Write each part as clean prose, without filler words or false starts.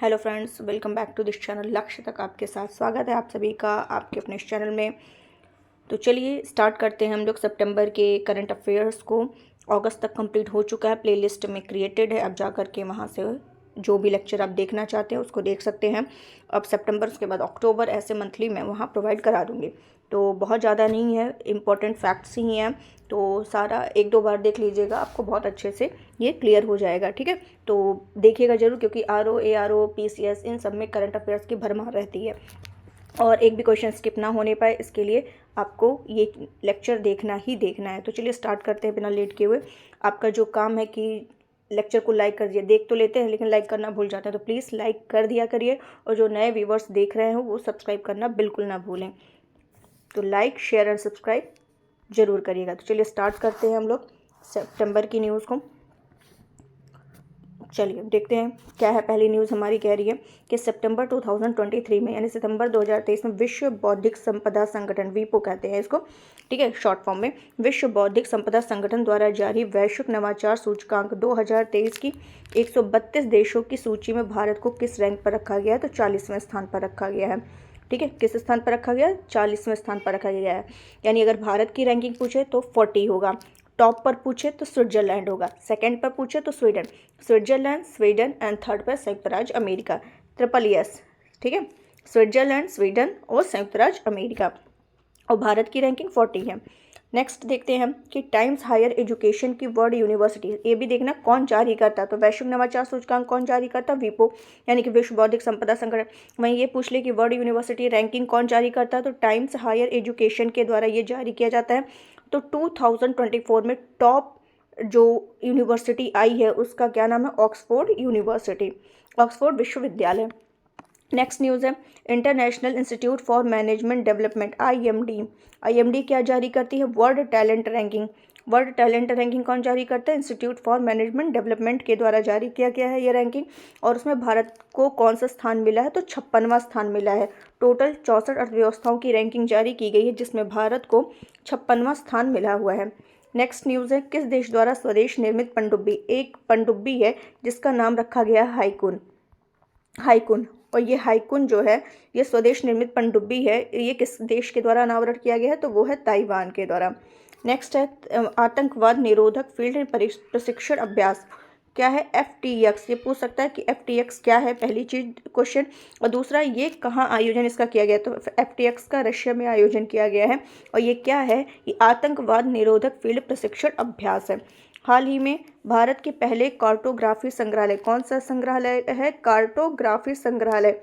Hello friends, welcome back to this channel. लक्ष्य तक आपके साथ स्वागत है आप सभी का आपके अपने इस चैनल में। तो चलिए स्टार्ट करते हैं हम लोग सितंबर के करंट अफेयर्स को। अगस्त तक कंप्लीट हो चुका है, प्लेलिस्ट में क्रिएटेड है, अब जा कर के वहाँ से जो भी लेक्चर आप देखना चाहते हैं उसको देख सकते हैं। अब सितंबर उसके बाद अक्टूबर ऐसे मंथली मैं वहाँ प्रोवाइड करा दूँगी। तो बहुत ज़्यादा नहीं है, इम्पोर्टेंट फैक्ट्स ही हैं, तो सारा एक दो बार देख लीजिएगा, आपको बहुत अच्छे से ये क्लियर हो जाएगा। ठीक है, तो देखिएगा ज़रूर, क्योंकि RO ARO PCS इन सब में करंट अफेयर्स की भरमार रहती है और एक भी क्वेश्चन स्किप ना होने पाए, इसके लिए आपको ये लेक्चर देखना ही देखना है। तो चलिए स्टार्ट करते हैं बिना लेट किए हुए। आपका जो काम है कि लेक्चर को लाइक कर दिए, देख तो लेते हैं लेकिन लाइक करना भूल जाते हैं, तो प्लीज़ लाइक कर दिया करिए। और जो नए व्यूवर्स देख रहे हो वो सब्सक्राइब करना बिल्कुल ना भूलें। तो लाइक शेयर एंड सब्सक्राइब ज़रूर करिएगा। तो चलिए स्टार्ट करते हैं हम लोग सितंबर की न्यूज़ को। चलिए देखते हैं क्या है। पहली न्यूज़ हमारी कह रही है कि सितंबर 2023 में, यानी सितंबर 2023 में, विश्व बौद्धिक संपदा संगठन, वीपो कहते हैं इसको, ठीक है, शॉर्ट फॉर्म में, विश्व बौद्धिक संपदा संगठन द्वारा जारी वैश्विक नवाचार सूचकांक 2023 की 132 देशों की सूची में भारत को किस रैंक पर रखा गया है? तो 40वें स्थान पर रखा गया है। ठीक है, किस स्थान पर रखा गया है? 40वें स्थान पर रखा गया है। यानी अगर भारत की रैंकिंग पूछे तो 40 होगा, टॉप पर पूछे तो स्विट्जरलैंड होगा, सेकंड पर पूछे तो Sweden, Switzerland, Sweden and third पर संयुक्त राज्य अमेरिका, SSS। ठीक है, स्विट्जरलैंड, स्वीडन और संयुक्त राज्य अमेरिका, और भारत की रैंकिंग 40 है। नेक्स्ट देखते हैं कि टाइम्स हायर एजुकेशन की वर्ल्ड यूनिवर्सिटी, ये भी देखना कौन जारी करता है। तो वैश्विक नवाचार सूचकांक कौन जारी करता है? वीपो, यानी कि विश्व बौद्धिक संपदा संगठन। वहीं ये पूछ ले कि वर्ल्ड यूनिवर्सिटी रैंकिंग कौन जारी करता है? तो टाइम्स हायर एजुकेशन के द्वारा ये जारी किया जाता है। तो 2024 में टॉप जो यूनिवर्सिटी आई है उसका क्या नाम है? ऑक्सफोर्ड यूनिवर्सिटी, ऑक्सफोर्ड विश्वविद्यालय। नेक्स्ट न्यूज़ है international institute for management development, IMD क्या जारी करती है? World talent ranking. World talent ranking कौन जारी करता है? इंस्टीट्यूट फॉर मैनेजमेंट डेवलपमेंट के द्वारा जारी किया गया है ये रैंकिंग। और उसमें भारत को कौन सा स्थान मिला है? तो 56वां स्थान मिला है। टोटल 64 अर्थव्यवस्थाओं की रैंकिंग जारी की गई है जिसमें भारत को 56वां स्थान मिला हुआ है। नेक्स्ट न्यूज़ है किस देश द्वारा स्वदेश निर्मित पनडुब्बी, एक पनडुब्बी है जिसका नाम रखा गया है हाइकुन। और ये हाइकुन जो है ये स्वदेश निर्मित पनडुब्बी है, ये किस देश के द्वारा अनावरण किया गया है? तो वो है ताइवान के द्वारा। नेक्स्ट है आतंकवाद निरोधक फील्ड प्रशिक्षण अभ्यास, क्या है? FTX। ये पूछ सकता है कि FTX क्या है, पहली चीज क्वेश्चन। और दूसरा, ये कहाँ आयोजन इसका किया गया? तो FTX का रशिया में आयोजन किया गया है। और ये क्या है? ये आतंकवाद निरोधक फील्ड प्रशिक्षण अभ्यास है। हाल ही में भारत के पहले कार्टोग्राफी संग्रहालय, कौन सा संग्रहालय है? कार्टोग्राफी संग्रहालय,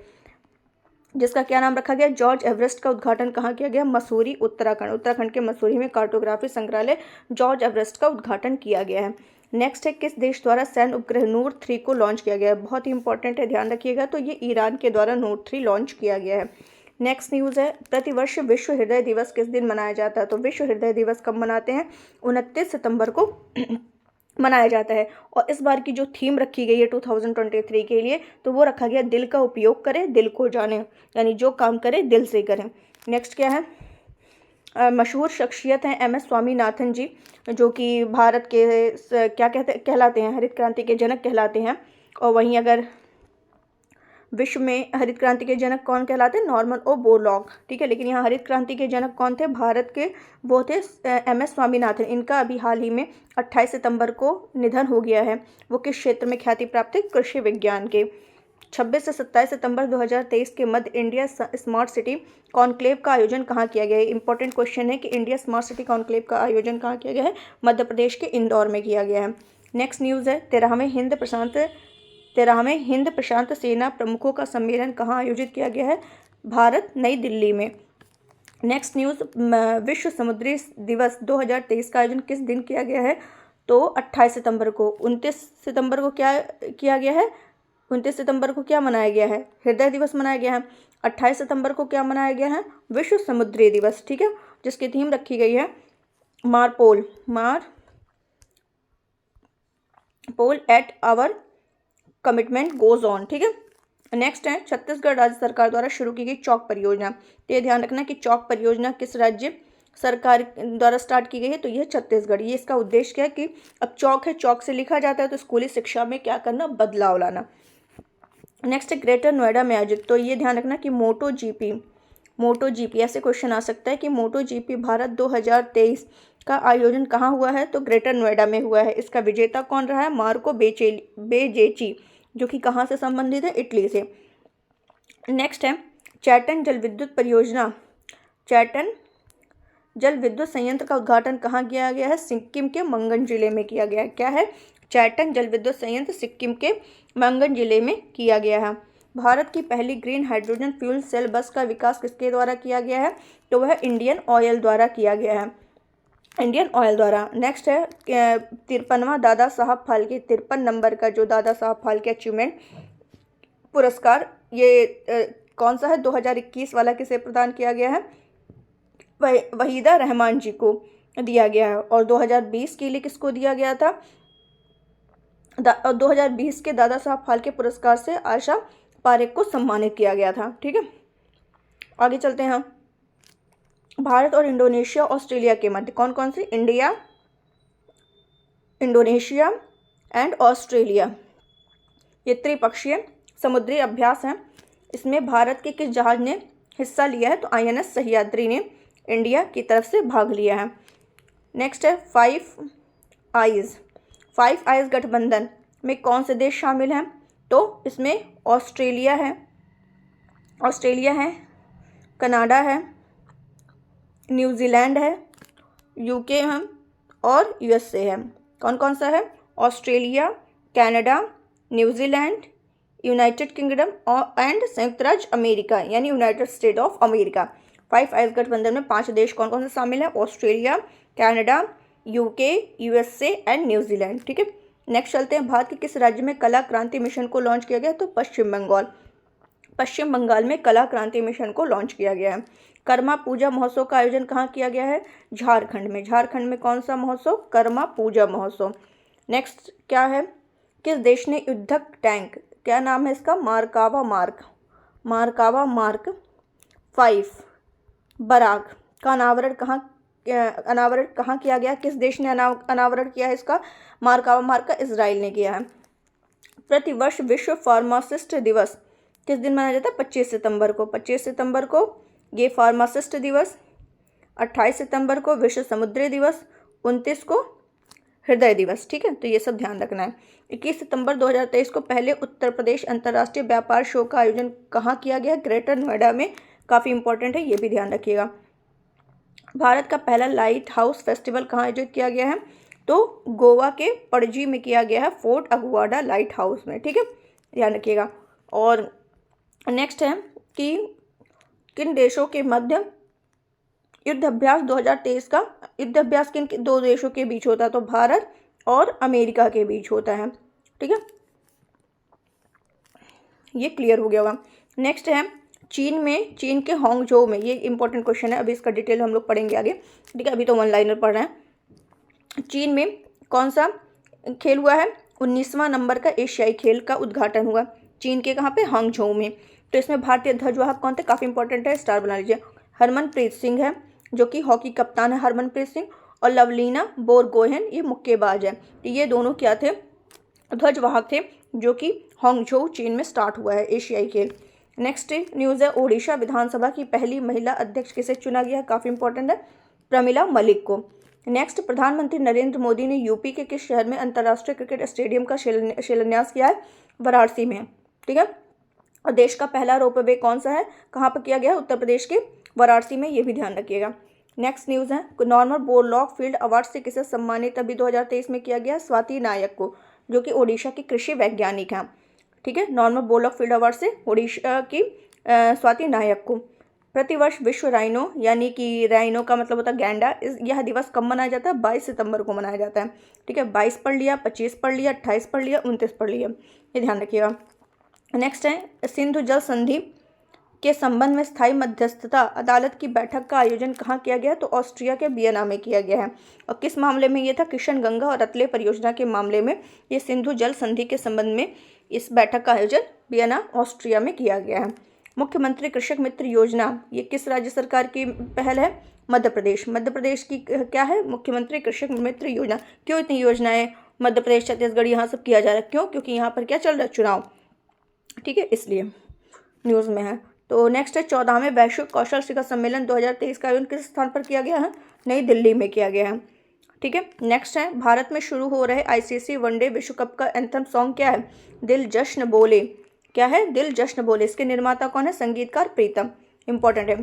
जिसका क्या नाम रखा गया? जॉर्ज एवरेस्ट का उद्घाटन कहाँ किया गया? मसूरी, उत्तराखंड। उत्तराखंड के मसूरी में कार्टोग्राफी संग्रहालय जॉर्ज एवरेस्ट का उद्घाटन किया गया है। नेक्स्ट है किस देश द्वारा सैन्य उपग्रह नूर 3 को लॉन्च किया गया है? बहुत ही इंपॉर्टेंट है, ध्यान रखिएगा। तो ये ईरान के द्वारा नूर 3 लॉन्च किया गया है। नेक्स्ट न्यूज़ है प्रतिवर्ष विश्व हृदय दिवस किस दिन मनाया जाता है? तो विश्व हृदय दिवस कब मनाते हैं? 29 सितंबर को मनाया जाता है। और इस बार की जो थीम रखी गई है 2023 के लिए, तो वो रखा गया दिल का उपयोग करें, दिल को जाने, यानी जो काम करें दिल से करें। नेक्स्ट क्या है? मशहूर शख्सियत हैं MS स्वामीनाथन जी, जो कि भारत के क्या कहलाते हैं? हरित क्रांति के जनक कहलाते हैं। और वहीं अगर विश्व में हरित क्रांति के जनक कौन कहलाते हैं? नॉर्मन ओ बोरलॉग। ठीक है, लेकिन यहाँ हरित क्रांति के जनक कौन थे? भारत के वो थे MS स्वामीनाथन। इनका अभी हाल ही में 28 सितंबर को निधन हो गया है। वो किस क्षेत्र में ख्याति प्राप्त है? कृषि विज्ञान के। 26 से 27 सितंबर 2023 के मध्य इंडिया स्मार्ट सिटी कॉन्क्लेव का आयोजन कहाँ किया गया है? इंपॉर्टेंट क्वेश्चन है कि इंडिया स्मार्ट सिटी कॉन्क्लेव का आयोजन कहाँ किया गया है? मध्य प्रदेश के इंदौर में किया गया है। नेक्स्ट न्यूज़ है 13वें हिंद प्रशांत सेना प्रमुखों का सम्मेलन कहाँ आयोजित किया गया है? भारत, नई दिल्ली में। नेक्स्ट न्यूज़ विश्व समुद्री दिवस 2023 का आयोजन किस दिन किया गया है? तो 28 सितंबर को। 29 सितंबर को क्या किया गया है? 29 सितंबर को क्या मनाया गया है? हृदय दिवस मनाया गया है। 28 सितंबर को क्या मनाया गया है? विश्व समुद्री दिवस। ठीक है, जिसकी थीम रखी गई है MARPOL at our commitment goes on. ठीक है, नेक्स्ट है छत्तीसगढ़ राज्य सरकार द्वारा शुरू की गई चौक परियोजना। तो ये ध्यान रखना कि चौक परियोजना किस राज्य सरकार द्वारा स्टार्ट की गई है? तो यह छत्तीसगढ़। ये इसका उद्देश्य क्या है कि अब चौक है, चौक से लिखा जाता है, तो स्कूली शिक्षा में क्या करना? बदलाव लाना। नेक्स्ट है ग्रेटर नोएडा में आयोजित, तो ये ध्यान रखना कि मोटो जीपी ऐसे क्वेश्चन आ सकता है कि मोटो जीपी भारत 2023 का आयोजन कहाँ हुआ है, तो ग्रेटर नोएडा में हुआ है। इसका विजेता कौन रहा है, मार्को बेजेची, जो कि कहाँ से संबंधित है, इटली से। नेक्स्ट है चैटन जल विद्युत परियोजना, चैटन जल विद्युत संयंत्र का उद्घाटन कहाँ किया गया है, सिक्किम के मंगन जिले में किया गया है। क्या है, चैटन जल विद्युत संयंत्र सिक्किम के मंगन जिले में किया गया है। भारत की पहली ग्रीन हाइड्रोजन फ्यूल सेल बस का विकास किसके द्वारा किया गया है, तो वह इंडियन ऑयल द्वारा किया गया है, इंडियन ऑयल द्वारा। नेक्स्ट है 53वां दादा साहब फाल्के, 53 नंबर का जो दादा साहब फाल्के अचीवमेंट पुरस्कार, ये कौन सा है, 2021 वाला किसे प्रदान किया गया है, वहीदा रहमान जी को दिया गया है। और 2020 के लिए किसको दिया गया था, 2020 के दादा साहब फाल्के पुरस्कार से आशा पारेख को सम्मानित किया गया था। ठीक है, आगे चलते हैं हम। भारत और इंडोनेशिया ऑस्ट्रेलिया के मध्य कौन कौन सी, इंडिया, इंडोनेशिया एंड ऑस्ट्रेलिया, ये त्रिपक्षीय समुद्री अभ्यास है। इसमें भारत के किस जहाज ने हिस्सा लिया है, तो INS सह्याद्री ने इंडिया की तरफ से भाग लिया है। नेक्स्ट है फाइव आइज गठबंधन में कौन से देश शामिल हैं, तो इसमें ऑस्ट्रेलिया है, कनाडा है, न्यूजीलैंड है, UK है और USA है। कौन कौन सा है, Australia, Canada, New Zealand, United kingdom और एंड संयुक्त राज्य अमेरिका, यानी United state of America. 5 eyes गठबंधन में 5 देश कौन कौन से शामिल है, Australia, Canada, UK, USA and New Zealand. ठीक है, नेक्स्ट चलते हैं। भारत के किस राज्य में कला क्रांति मिशन को लॉन्च किया गया, तो पश्चिम बंगाल में कला क्रांति मिशन को लॉन्च किया गया है। कर्मा पूजा महोत्सव का आयोजन कहाँ किया गया है, झारखंड में कौन सा महोत्सव, कर्मा पूजा महोत्सव। नेक्स्ट क्या है, किस देश ने युद्धक टैंक, क्या नाम है इसका, मार्कावा मार्क 5 बराक का अनावरण कहाँ किया गया, किस देश ने अनावरण किया है इसका, मार्कावा मार्क का इजराइल ने किया है। प्रतिवर्ष विश्व फार्मासिस्ट दिवस किस दिन मनाया जाता है, 25 सितंबर को ये फार्मासिस्ट दिवस, 28 सितंबर को विश्व समुद्री दिवस, 29 को हृदय दिवस। ठीक है, तो ये सब ध्यान रखना है। 21 सितंबर 2023 को पहले उत्तर प्रदेश अंतर्राष्ट्रीय व्यापार शो का आयोजन कहाँ किया गया, ग्रेटर नोएडा में, काफ़ी इंपॉर्टेंट है, ये भी ध्यान रखिएगा। भारत का पहला लाइट हाउस फेस्टिवल कहाँ आयोजित किया गया है, तो गोवा के पणजी में किया गया है, फोर्ट अगुआडा लाइट हाउस में। ठीक है, ध्यान रखिएगा। और नेक्स्ट है कि किन देशों के मध्य युद्धाभ्यास 2023 का युद्धाभ्यास किन 2 देशों के बीच होता है, तो भारत और अमेरिका के बीच होता है। ठीक है, ये क्लियर हो गया होगा। नेक्स्ट है चीन के हांगझोउ में, ये इंपॉर्टेंट क्वेश्चन है, अभी इसका डिटेल हम लोग पढ़ेंगे आगे। ठीक है, अभी तो 1 लाइनर पढ़ रहे हैं। चीन में कौन सा खेल हुआ है, 19वां नंबर का एशियाई खेल का उद्घाटन हुआ चीन के कहाँ पे, हांगझोउ में। तो इसमें भारतीय ध्वजवाहक कौन थे, काफ़ी इंपॉर्टेंट है, स्टार बना लीजिए। हरमनप्रीत सिंह है, जो कि हॉकी कप्तान है हरमनप्रीत सिंह, और लवलीना बोरगोहेन ये मुक्केबाज है। ये दोनों क्या थे, ध्वजवाहक थे, जो कि हांगझोउ चीन में स्टार्ट हुआ है एशियाई खेल। नेक्स्ट न्यूज़ है, ओडिशा विधानसभा की पहली महिला अध्यक्ष किसे चुना गया, काफ़ी इंपॉर्टेंट है, प्रमिला मलिक को। नेक्स्ट, प्रधानमंत्री नरेंद्र मोदी ने यूपी के किस शहर में अंतर्राष्ट्रीय क्रिकेट स्टेडियम का शिलान्यास किया है, वाराणसी में। ठीक है, और देश का पहला रोपवे कौन सा है, कहाँ पर किया गया, उत्तर प्रदेश के वाराणसी में, ये भी ध्यान रखिएगा। नेक्स्ट न्यूज़ है, नॉर्मन बोरलॉग फील्ड अवार्ड से किसे सम्मानित अभी 2023 में किया गया, स्वाति नायक को, जो कि ओडिशा की कृषि वैज्ञानिक हैं। ठीक है, नॉर्मन बोरलॉग फील्ड अवार्ड से ओडिशा की स्वाति नायक को। प्रतिवर्ष विश्व राइनो, यानी कि राइनो का मतलब होता है गैंडा, यह दिवस कब मनाया जाता है, 22 सितंबर को मनाया जाता है। ठीक है, 22 पढ़ लिया, 25 पढ़ लिया, 28 पढ़ लिया, 29 पढ़ लिया, ये ध्यान रखिएगा। नेक्स्ट है, सिंधु जल संधि के संबंध में स्थायी मध्यस्थता अदालत की बैठक का आयोजन कहाँ किया गया, तो ऑस्ट्रिया के वियना में किया गया है। और किस मामले में ये था, किशन गंगा और रतले परियोजना के मामले में ये सिंधु जल संधि के संबंध में इस बैठक का आयोजन वियना ऑस्ट्रिया में किया गया है। मुख्यमंत्री कृषक मित्र योजना, ये किस राज्य सरकार की पहल है, मध्य प्रदेश की क्या है, मुख्यमंत्री कृषक मित्र योजना। क्यों इतनी योजनाएं मध्य प्रदेश, छत्तीसगढ़ यहाँ सब किया जा रहा है, क्यों, क्योंकि यहाँ पर क्या चल रहा है, चुनाव। ठीक है, इसलिए न्यूज़ में है। तो नेक्स्ट है 14वें वैश्विक कौशल शिखर सम्मेलन 2023 का आयोजन किस स्थान पर किया गया है? नई दिल्ली में किया गया है। ठीक है, नेक्स्ट है भारत में शुरू हो रहे आईसीसी वनडे विश्व कप का एंथम सॉन्ग क्या है? दिल जश्न बोले। क्या है? दिल जश्न बोले। इसके निर्माता कौन है? संगीतकार प्रीतम। इंपॉर्टेंट है।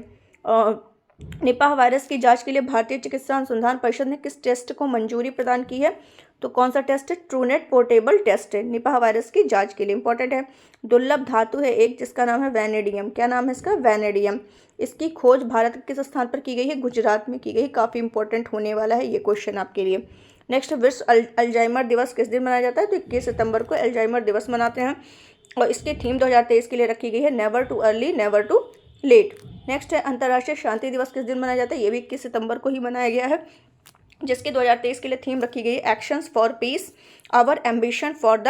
निपाह वायरस की जांच के लिए भारतीय चिकित्सा अनुसंधान परिषद ने किस टेस्ट को मंजूरी प्रदान की है? तो कौन सा टेस्ट है? ट्रूनेट पोर्टेबल टेस्ट है निपाह वायरस की जांच के लिए। इंपॉर्टेंट है। दुर्लभ धातु है एक जिसका नाम है वैनेडियम। क्या नाम है इसका? वैनेडियम। इसकी खोज भारत के किस स्थान पर की गई है? गुजरात में की गई। काफ़ी इंपॉर्टेंट होने वाला है ये क्वेश्चन आपके लिए। नेक्स्ट, विश्व अल्जाइमर दिवस किस दिन मनाया जाता है? तो 21 सितंबर को अल्जाइमर दिवस मनाते हैं और इसकी थीम 2023 के लिए रखी गई है never too early never too late. Next है अंतर्राष्ट्रीय शांति दिवस किस दिन मनाया जाता है? ये भी 21 सितंबर को ही मनाया गया है, जिसके 2023 के लिए थीम रखी गई है actions for peace our ambition for the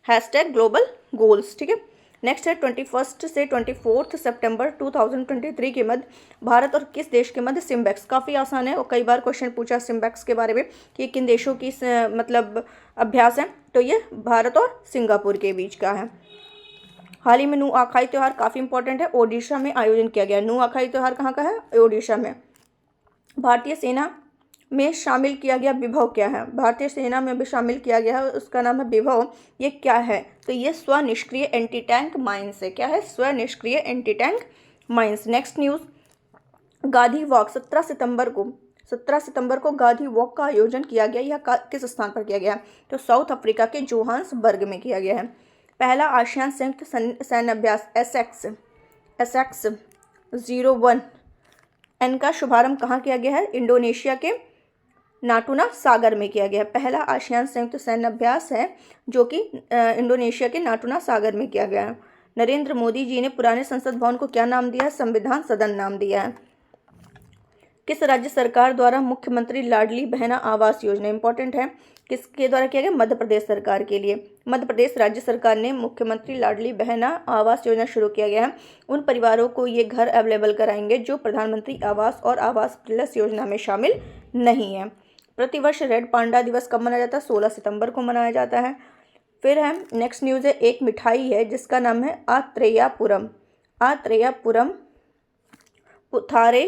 hashtag global goals. ठीक है, नेक्स्ट है 21 से 24 सितंबर 2023 के मध्य भारत और किस देश के मध्य सिम्बैक्स। काफ़ी आसान है और कई बार क्वेश्चन पूछा सिम्बैक्स के बारे में कि किन देशों की मतलब अभ्यास है, तो ये भारत और सिंगापुर के बीच का है। हाल ही में नुआखाई त्यौहार काफ़ी इंपॉर्टेंट है, ओडिशा में आयोजन किया गया। नुआखाई त्यौहार कहाँ का है? ओडिशा में। भारतीय सेना में शामिल किया गया विभव क्या है? भारतीय सेना में भी शामिल किया गया है, उसका नाम है विभव। ये क्या है? तो ये स्वनिष्क्रिय एंटी टैंक माइंस है। क्या है? स्वनिष्क्रिय anti tank mines. Next news, Gandhi walk 17 सितंबर को गांधी वॉक का आयोजन किया गया। यह किस स्थान पर किया गया? तो साउथ अफ्रीका के जोहान्सबर्ग में किया गया है। पहला आसियान संयुक्त सैन्य अभ्यास एसएक्स 01 एन का शुभारंभ कहाँ किया गया है? इंडोनेशिया के नाटुना सागर में किया गया है। पहला आसियान संयुक्त सैन्य अभ्यास है जो कि इंडोनेशिया के नाटुना सागर में किया गया है। नरेंद्र मोदी जी ने पुराने संसद भवन को क्या नाम दिया है? संविधान सदन नाम दिया है। किस राज्य सरकार द्वारा मुख्यमंत्री लाडली बहना आवास योजना, इंपॉर्टेंट है, किसके द्वारा किया गया? मध्य प्रदेश सरकार के लिए। मध्य प्रदेश राज्य सरकार ने मुख्यमंत्री लाडली बहना आवास योजना शुरू किया गया है। उन परिवारों को ये घर अवेलेबल कराएंगे जो प्रधानमंत्री आवास और आवास प्लस योजना में शामिल नहीं है। प्रतिवर्ष रेड पांडा दिवस कब मनाया जाता है? 16 सितंबर को मनाया जाता है। फिर है नेक्स्ट न्यूज़ है, एक मिठाई है जिसका नाम है आत्रेयापुरम पुथारे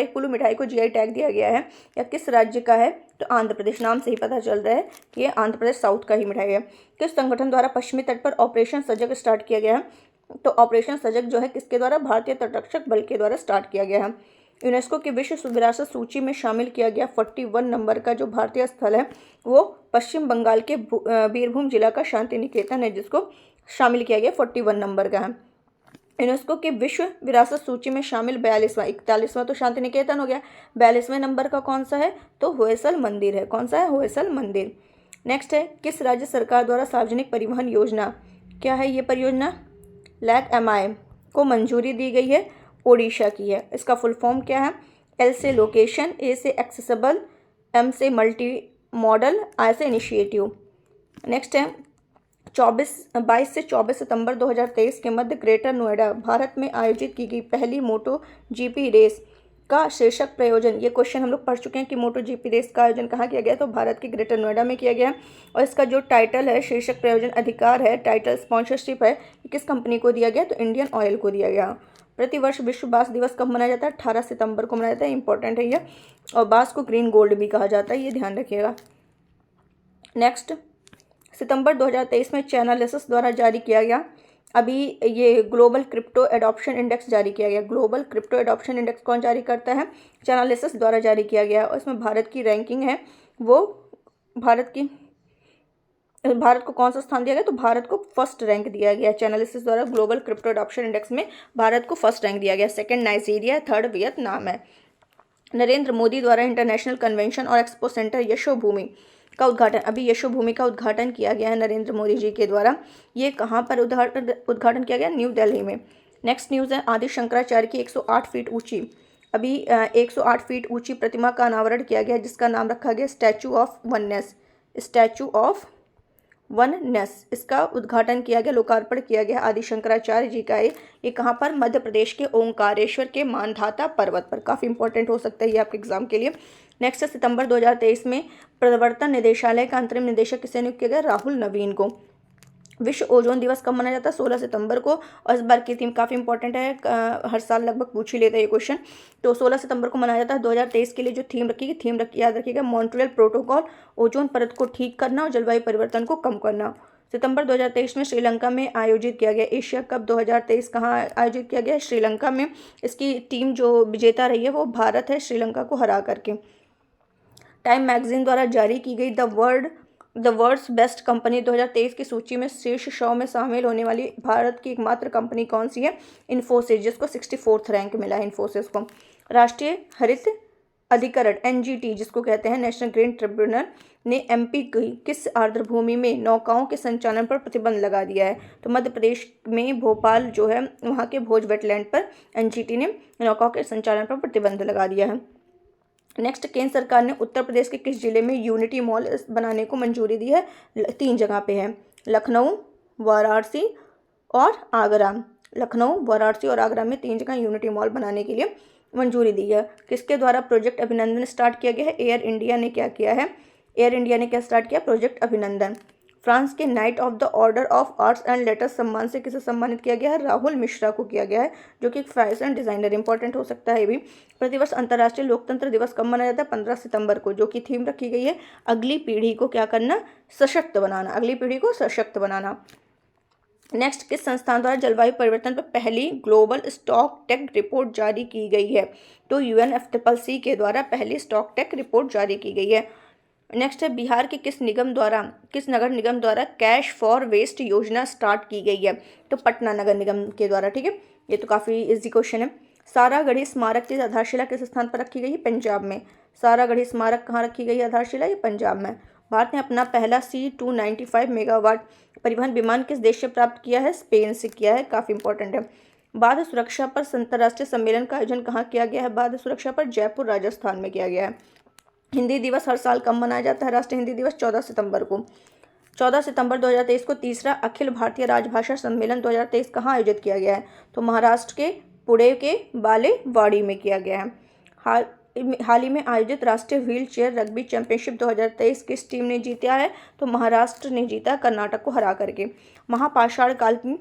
कुलू मिठाई को जीआई टैग दिया गया है। या किस राज्य का है? तो आंध्र प्रदेश। नाम से ही पता चल रहा है कि ये आंध्र प्रदेश साउथ का ही मिठाई है। किस संगठन द्वारा पश्चिमी तट पर ऑपरेशन सजग स्टार्ट किया गया है? तो ऑपरेशन सजग जो है किसके द्वारा? भारतीय तटरक्षक बल के द्वारा स्टार्ट किया गया है। यूनेस्को की विश्व विरासत सूची में शामिल किया गया 41 नंबर का जो भारतीय स्थल है वो पश्चिम बंगाल के बीरभूम जिला का शांति निकेतन है, जिसको शामिल किया गया 41 नंबर का है। यूनेस्को के विश्व विरासत सूची में शामिल 41वां तो शांति निकेतन हो गया। 42वें नंबर का कौन सा है? तो होयसल मंदिर है। कौन सा है? होयसल मंदिर। नेक्स्ट है, किस राज्य सरकार द्वारा सार्वजनिक परिवहन योजना, क्या है ये परियोजना? लैक एमआई को मंजूरी दी गई है, ओडिशा की है। इसका फुल फॉर्म क्या है? एल से लोकेशन, ए से एक्सेसिबल, एम से मल्टी मॉडल, आई से इनिशिएटिव। नेक्स्ट है 22 से 24 सितंबर 2023 के मध्य ग्रेटर नोएडा भारत में आयोजित की गई पहली मोटो जीपी रेस का शीर्षक प्रयोजन। ये क्वेश्चन हम लोग पढ़ चुके हैं कि मोटो जीपी रेस का आयोजन कहाँ किया गया? तो भारत के ग्रेटर नोएडा में किया गया। और इसका जो टाइटल है, शीर्षक प्रयोजन अधिकार है, टाइटल स्पॉन्सरशिप है, किस कंपनी को दिया गया? तो इंडियन ऑयल को दिया गया। प्रतिवर्ष विश्व बांस दिवस कब मनाया जाता है? 18 सितंबर को मनाया जाता है। इंपॉर्टेंट है ये। और बांस को ग्रीन गोल्ड भी कहा जाता है, ये ध्यान रखिएगा। नेक्स्ट, सितंबर 2023 में चैनालिसिस द्वारा जारी किया गया, अभी ये ग्लोबल क्रिप्टो एडॉप्शन इंडेक्स जारी किया गया। ग्लोबल क्रिप्टो एडॉप्शन इंडेक्स कौन जारी करता है? चैनालिसिस द्वारा जारी किया गया। और इसमें भारत की रैंकिंग है वो भारत को कौन सा स्थान दिया गया? तो भारत को फर्स्ट रैंक दिया गया। चैनालिसिस द्वारा ग्लोबल क्रिप्टो एडॉप्शन इंडेक्स में भारत को फर्स्ट रैंक दिया गया। सेकंड नाइजीरिया, थर्ड वियतनाम है। नरेंद्र मोदी द्वारा इंटरनेशनल कन्वेंशन और एक्सपो सेंटर यशोभूमि का उद्घाटन, अभी यशोभूमि का उद्घाटन किया गया है नरेंद्र मोदी जी के द्वारा। ये कहाँ पर उद्घाटन किया गया? न्यू दिल्ली में। नेक्स्ट न्यूज़ है, आदि शंकराचार्य की 108 फीट ऊंची, अभी 108 फीट ऊंची प्रतिमा का अनावरण किया गया, जिसका नाम रखा गया स्टैचू ऑफ वननेस। इसका उद्घाटन किया गया, लोकार्पण किया गया आदि शंकराचार्य जी का। ये कहाँ पर? मध्य प्रदेश के ओंकारेश्वर के मानधाता पर्वत पर। काफ़ी इंपॉर्टेंट हो सकता है ये आपके एग्जाम के लिए। नेक्स्ट है, सितंबर 2023 में प्रवर्तन निदेशालय का अंतरिम निदेशक किसे नियुक्त किया गया? राहुल नवीन को। विश्व ओजोन दिवस कब मनाया जाता है? 16 सितंबर को। और इस बार की थीम काफ़ी इंपॉर्टेंट है, हर साल लगभग पूछ ही लेते हैं ये क्वेश्चन। तो 16 सितंबर को मनाया जाता है। 2023 के लिए जो थीम रखी गई, याद रखिएगा, मॉन्ट्रियल प्रोटोकॉल, ओजोन परत को ठीक करना और जलवायु परिवर्तन को कम करना। सितंबर 2023 में श्रीलंका में आयोजित किया गया एशिया कप 2023 कहाँ आयोजित किया गया? श्रीलंका में। इसकी टीम जो विजेता रही है वो भारत है, श्रीलंका को हरा करके। टाइम मैगजीन द्वारा जारी की गई द वर्ल्ड्स बेस्ट कंपनी 2023 की सूची में शीर्ष 100 में शामिल होने वाली भारत की एकमात्र कंपनी कौन सी है? इन्फोसिस, जिसको 64th रैंक मिला है इन्फोसिस को। राष्ट्रीय हरित अधिकरण एनजीटी, जिसको कहते हैं नेशनल ग्रीन ट्रिब्यूनल, ने एमपी की किस आर्द्र भूमि में नौकाओं के संचालन पर प्रतिबंध लगा दिया है? तो मध्य प्रदेश में भोपाल जो है वहाँ के भोज वेटलैंड पर एनजीटी ने नौकाओं के संचालन पर प्रतिबंध लगा दिया है। नेक्स्ट, केंद्र सरकार ने उत्तर प्रदेश के किस जिले में यूनिटी मॉल बनाने को मंजूरी दी है? 3 जगह पे है, लखनऊ, वाराणसी और आगरा। लखनऊ, वाराणसी और आगरा में 3 जगह यूनिटी मॉल बनाने के लिए मंजूरी दी है। किसके द्वारा प्रोजेक्ट अभिनंदन स्टार्ट किया गया है? एयर इंडिया ने क्या किया है? एयर इंडिया ने क्या स्टार्ट किया? प्रोजेक्ट अभिनंदन। फ्रांस के night of the order of arts and letters सम्मान से किसे सम्मानित किया गया है? राहुल मिश्रा को किया गया है, जो कि एक फैशन डिजाइनर, इंपॉर्टेंट हो सकता है ये भी। प्रतिवर्ष अंतर्राष्ट्रीय लोकतंत्र दिवस कब मनाया जाता है? 15 सितंबर को, जो कि थीम रखी गई है अगली पीढ़ी को क्या करना? सशक्त बनाना, अगली पीढ़ी को सशक्त बनाना। नेक्स्ट, किस संस्थान द्वारा जलवायु परिवर्तन पर पहली ग्लोबल स्टॉक टेक रिपोर्ट जारी की गई है? तो UNFCCC के द्वारा पहली स्टॉक टेक रिपोर्ट जारी की गई है। नेक्स्ट है, बिहार के किस नगर निगम द्वारा कैश फॉर वेस्ट योजना स्टार्ट की गई है? तो पटना नगर निगम के द्वारा। ठीक है, ये तो काफ़ी इजी क्वेश्चन है। सारागढ़ी स्मारक की आधारशिला किस स्थान पर रखी गई है? पंजाब में। सारागढ़ी स्मारक कहाँ रखी गई है आधारशिला? ये पंजाब में। भारत ने अपना पहला C295 मेगावाट परिवहन विमान किस देश से प्राप्त किया है? स्पेन से किया है, काफ़ी इंपॉर्टेंट है। बाघ सुरक्षा पर अंतर्राष्ट्रीय सम्मेलन का आयोजन कहाँ किया गया है? बाघ सुरक्षा पर जयपुर, राजस्थान में किया गया है। हिंदी दिवस हर साल कब मनाया जाता है? राष्ट्रीय हिंदी दिवस 14 सितंबर को। 14 सितंबर 2023 को तीसरा अखिल भारतीय राजभाषा सम्मेलन 2023 कहाँ आयोजित किया गया है? तो महाराष्ट्र के पुणे के बालेवाड़ी में किया गया है। हाल ही में आयोजित राष्ट्रीय व्हील चेयर रग्बी चैंपियनशिप 2023 किस टीम ने जीता है? तो महाराष्ट्र ने जीता, कर्नाटक को हरा करके। महापाषाण काल की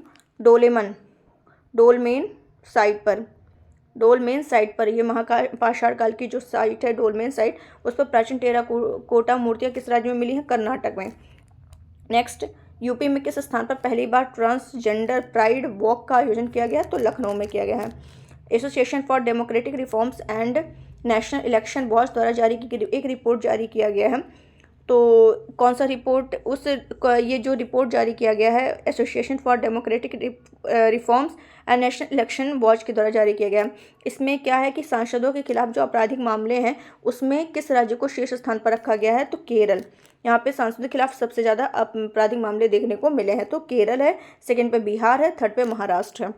डोलमेन साइट पर ये महापाषाण काल की जो साइट है डोलमेन साइट, उस पर प्राचीन टेराकोटा मूर्तियां किस राज्य में मिली हैं? कर्नाटक में। नेक्स्ट, यूपी में किस स्थान पर पहली बार ट्रांसजेंडर प्राइड वॉक का आयोजन किया गया? तो लखनऊ में किया गया है। Association for democratic reforms and national election watch द्वारा जारी की एक रिपोर्ट जारी किया गया है। तो कौन सा रिपोर्ट? ये जो रिपोर्ट जारी किया गया है association for democratic reforms and national election watch के द्वारा जारी किया गया है। इसमें क्या है कि सांसदों के खिलाफ जो आपराधिक मामले हैं उसमें किस राज्य को शीर्ष स्थान पर रखा गया है? तो केरल। यहाँ पे सांसदों के खिलाफ सबसे ज़्यादा आपराधिक मामले देखने को मिले हैं, तो केरल है, सेकेंड पे बिहार है, थर्ड पे महाराष्ट्र है।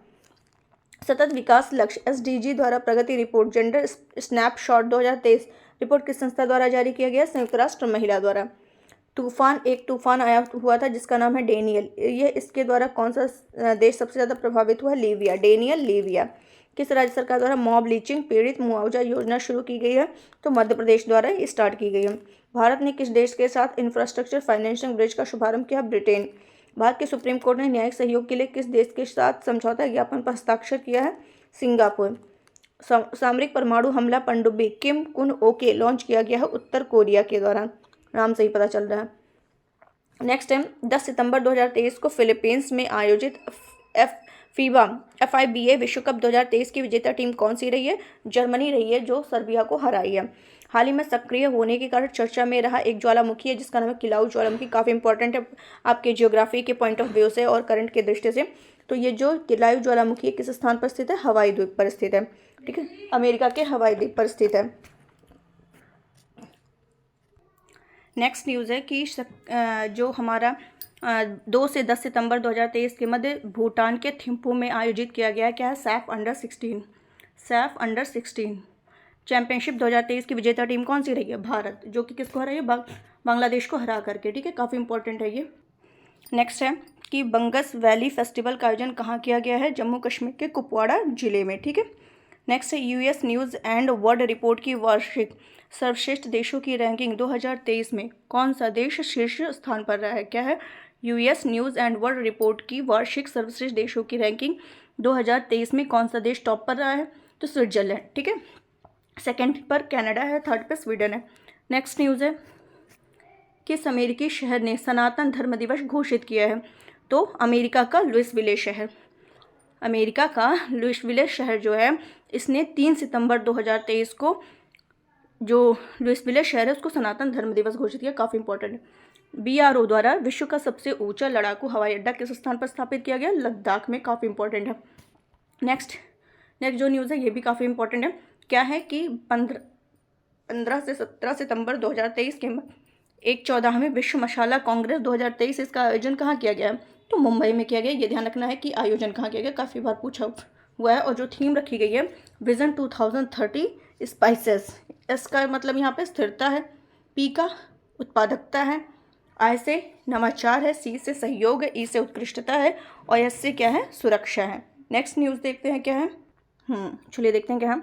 सतत विकास लक्ष्य SDG द्वारा प्रगति रिपोर्ट जेंडर स्नैपशॉट 2023 रिपोर्ट किस संस्था द्वारा जारी किया गया? संयुक्त राष्ट्र महिला द्वारा। एक तूफान आया हुआ था जिसका नाम है डेनियल, ये इसके द्वारा कौन सा देश सबसे ज़्यादा प्रभावित हुआ? लीबिया। Daniel, Libya. किस राज्य सरकार द्वारा मॉब लीचिंग पीड़ित मुआवजा योजना शुरू की गई है? तो मध्य प्रदेश द्वारा स्टार्ट की गई है। भारत ने किस देश के साथ इंफ्रास्ट्रक्चर फाइनेंशिंग ब्रिज का शुभारंभ किया? ब्रिटेन। भारत के सुप्रीम कोर्ट ने न्यायिक सहयोग के लिए किस देश के साथ समझौता ज्ञापन पर हस्ताक्षर किया है? सिंगापुर। सामरिक परमाणु हमला पनडुब्बी किम कुन ओके लॉन्च किया गया है उत्तर कोरिया के द्वारा, नाम से ही पता चल रहा है। नेक्स्ट टाइम 10 सितंबर 2023 को फिलीपींस में आयोजित FIBA विश्व कप 2023 की विजेता टीम कौन सी रही है? जर्मनी रही है, जो सर्बिया को हराई है। हाल ही में सक्रिय होने के कारण चर्चा में रहा एक ज्वालामुखी है जिसका नाम है किलाउ ज्वालामुखी, काफ़ी इंपॉर्टेंट है आपके जियोग्राफी के पॉइंट ऑफ व्यू से और करंट के दृष्टि से। तो ये जो किलाउ ज्वालामुखी किस स्थान पर स्थित है? हवाई द्वीप पर स्थित है। ठीक है, अमेरिका के हवाई द्वीप पर स्थित है। नेक्स्ट न्यूज़ है कि जो हमारा 2 से 10 सितंबर 2023 के मध्य भूटान के थिम्पू में आयोजित किया गया क्या है? सैफ अंडर 16 चैंपियनशिप 2023 की विजेता टीम कौन सी रही है? भारत, जो कि किसको हराई है? बांग्लादेश को हरा करके। ठीक है, काफ़ी इंपॉर्टेंट है ये। नेक्स्ट है कि बंगस वैली फेस्टिवल का आयोजन कहाँ किया गया है? जम्मू कश्मीर के कुपवाड़ा जिले में। ठीक है, नेक्स्ट है US news and world report की वार्षिक सर्वश्रेष्ठ देशों की रैंकिंग 2023 में कौन सा देश शीर्ष स्थान पर रहा है? क्या है? US news and world report की वार्षिक सर्वश्रेष्ठ देशों की रैंकिंग 2023 में कौन सा देश टॉप पर रहा है? तो स्विट्जरलैंड, ठीक है। सेकंड पर कनाडा है, थर्ड पे स्वीडन है। नेक्स्ट न्यूज़ है, किस अमेरिकी शहर ने सनातन धर्म दिवस घोषित किया है? तो अमेरिका का लुइसविले शहर, अमेरिका का लुइसविले शहर जो है, इसने 3 सितंबर 2023 को जो लुइसविले शहर है उसको सनातन धर्म दिवस घोषित किया। काफ़ी इंपॉर्टेंट है। BRO द्वारा विश्व का सबसे ऊंचा लड़ाकू हवाई अड्डा किस स्थान पर स्थापित किया गया? लद्दाख में। काफ़ी इंपॉर्टेंट है। नेक्स्ट जो न्यूज़ है ये भी काफ़ी इंपॉर्टेंट है। क्या है कि 15 से 17 सितंबर 2023 के 1/14 विश्व मशाला कांग्रेस 2023, इसका आयोजन कहाँ किया गया है? तो मुंबई में किया गया। ये ध्यान रखना है कि आयोजन कहाँ किया गया, काफ़ी बार पूछा हुआ है। और जो थीम रखी गई है विजन 2030 स्पाइसेस, इसका मतलब यहाँ पे स्थिरता है, P का उत्पादकता है, I से नवाचार है, C से सहयोग है, E से उत्कृष्टता है और S से क्या है? सुरक्षा है। नेक्स्ट न्यूज़ देखते हैं क्या है। चलिए देखते हैं क्या है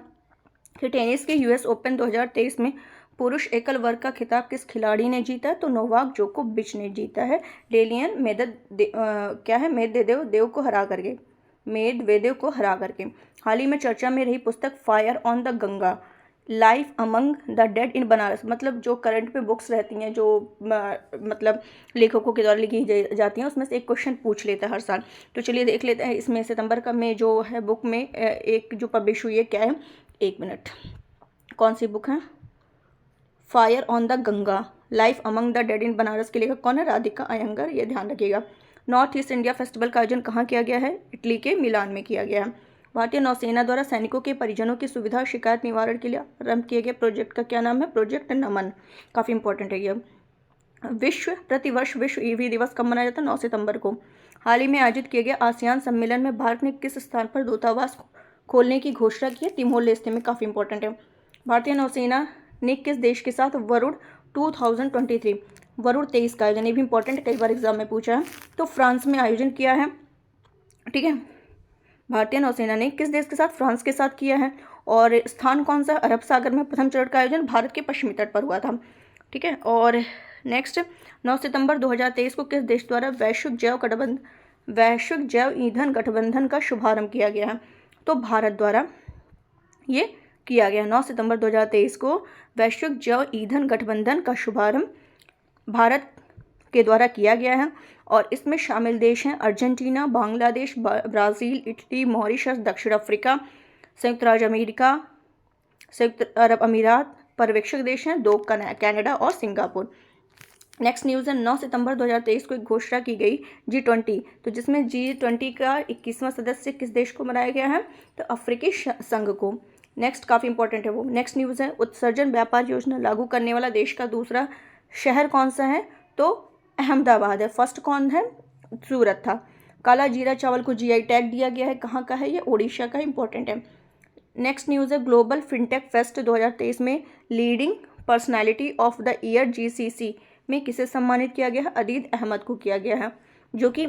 कि टेनिस के US ओपन 2023 में पुरुष एकल वर्ग का खिताब किस खिलाड़ी ने जीता है? तो नोवाक जोकोविच ने जीता है। डेलियन मेदवेदेव को हरा करके। हाल ही में चर्चा में रही पुस्तक fire on the Ganga, life among the dead in Banaras, मतलब जो करंट पे बुक्स रहती हैं जो मतलब लेखकों के द्वारा लिखी जाती हैं, उसमें से एक क्वेश्चन पूछ लेता है हर साल। तो चलिए देख लेते हैं इसमें सितंबर का में जो है बुक में एक जो पब्लिश हुई है क्या है, 1 मिनट, कौन सी बुक है? Fire on the Ganga, life among the dead in Banaras के लेखक कौन है? राधिका अयंगर, ये ध्यान रखिएगा। नॉर्थ ईस्ट इंडिया फेस्टिवल का आयोजन कहाँ किया गया है? इटली के मिलान में किया गया है। भारतीय नौसेना द्वारा सैनिकों के परिजनों की सुविधा शिकायत निवारण के लिए आरंभ किए गए प्रोजेक्ट का क्या नाम है? प्रोजेक्ट नमन। काफ़ी इंपॉर्टेंट है यह। प्रतिवर्ष विश्व ईवी दिवस कब मनाया जाता है? 9 सितंबर को। हाल ही में आयोजित किए गए आसियान सम्मेलन में भारत ने किस स्थान पर दूतावास खोलने की घोषणा की है? तिमोर लेस्ते में। काफ़ी इंपॉर्टेंट है। भारतीय नौसेना ने किस देश के साथ वरुण 23 का आयोजन, ये भी इंपॉर्टेंट, कई बार एग्जाम में पूछा है, तो फ्रांस में आयोजन किया है, ठीक है। भारतीय नौसेना ने किस देश के साथ? फ्रांस के साथ किया है। और स्थान कौन सा? अरब सागर में। प्रथम चरण का आयोजन भारत के पश्चिमी तट पर हुआ था, ठीक है। और नेक्स्ट 9 सितंबर 2023 को किस देश द्वारा वैश्विक जैव ईंधन गठबंधन का शुभारंभ किया गया है? तो भारत द्वारा ये किया गया। 9 सितंबर 2023 को वैश्विक जैव ईंधन गठबंधन का शुभारंभ भारत के द्वारा किया गया है। और इसमें शामिल देश हैं Argentina, Bangladesh, Brazil, Italy, Mauritius, दक्षिण अफ्रीका, संयुक्त राज्य अमेरिका, संयुक्त अरब अमीरात। पर्यवेक्षक देश हैं 2 कनाडा और सिंगापुर। नेक्स्ट न्यूज़ है 9 सितंबर 2023 को एक घोषणा की गई G20, तो जिसमें G20 का 21वां सदस्य किस देश को बनाया गया है? तो अफ्रीकी संघ को। नेक्स्ट काफ़ी इंपॉर्टेंट है वो। नेक्स्ट न्यूज़ है उत्सर्जन व्यापार योजना लागू करने वाला देश का दूसरा शहर कौन सा है? तो अहमदाबाद है। फर्स्ट कौन है? सूरत था। काला जीरा चावल को GI टैग दिया गया है, कहाँ का है? ये ओडिशा का। इंपॉर्टेंट है। नेक्स्ट न्यूज़ है ग्लोबल फिनटेक फेस्ट 2023 में leading personality of the year GCC में किसे सम्मानित किया गया है? अदीद अहमद को किया गया है, जो कि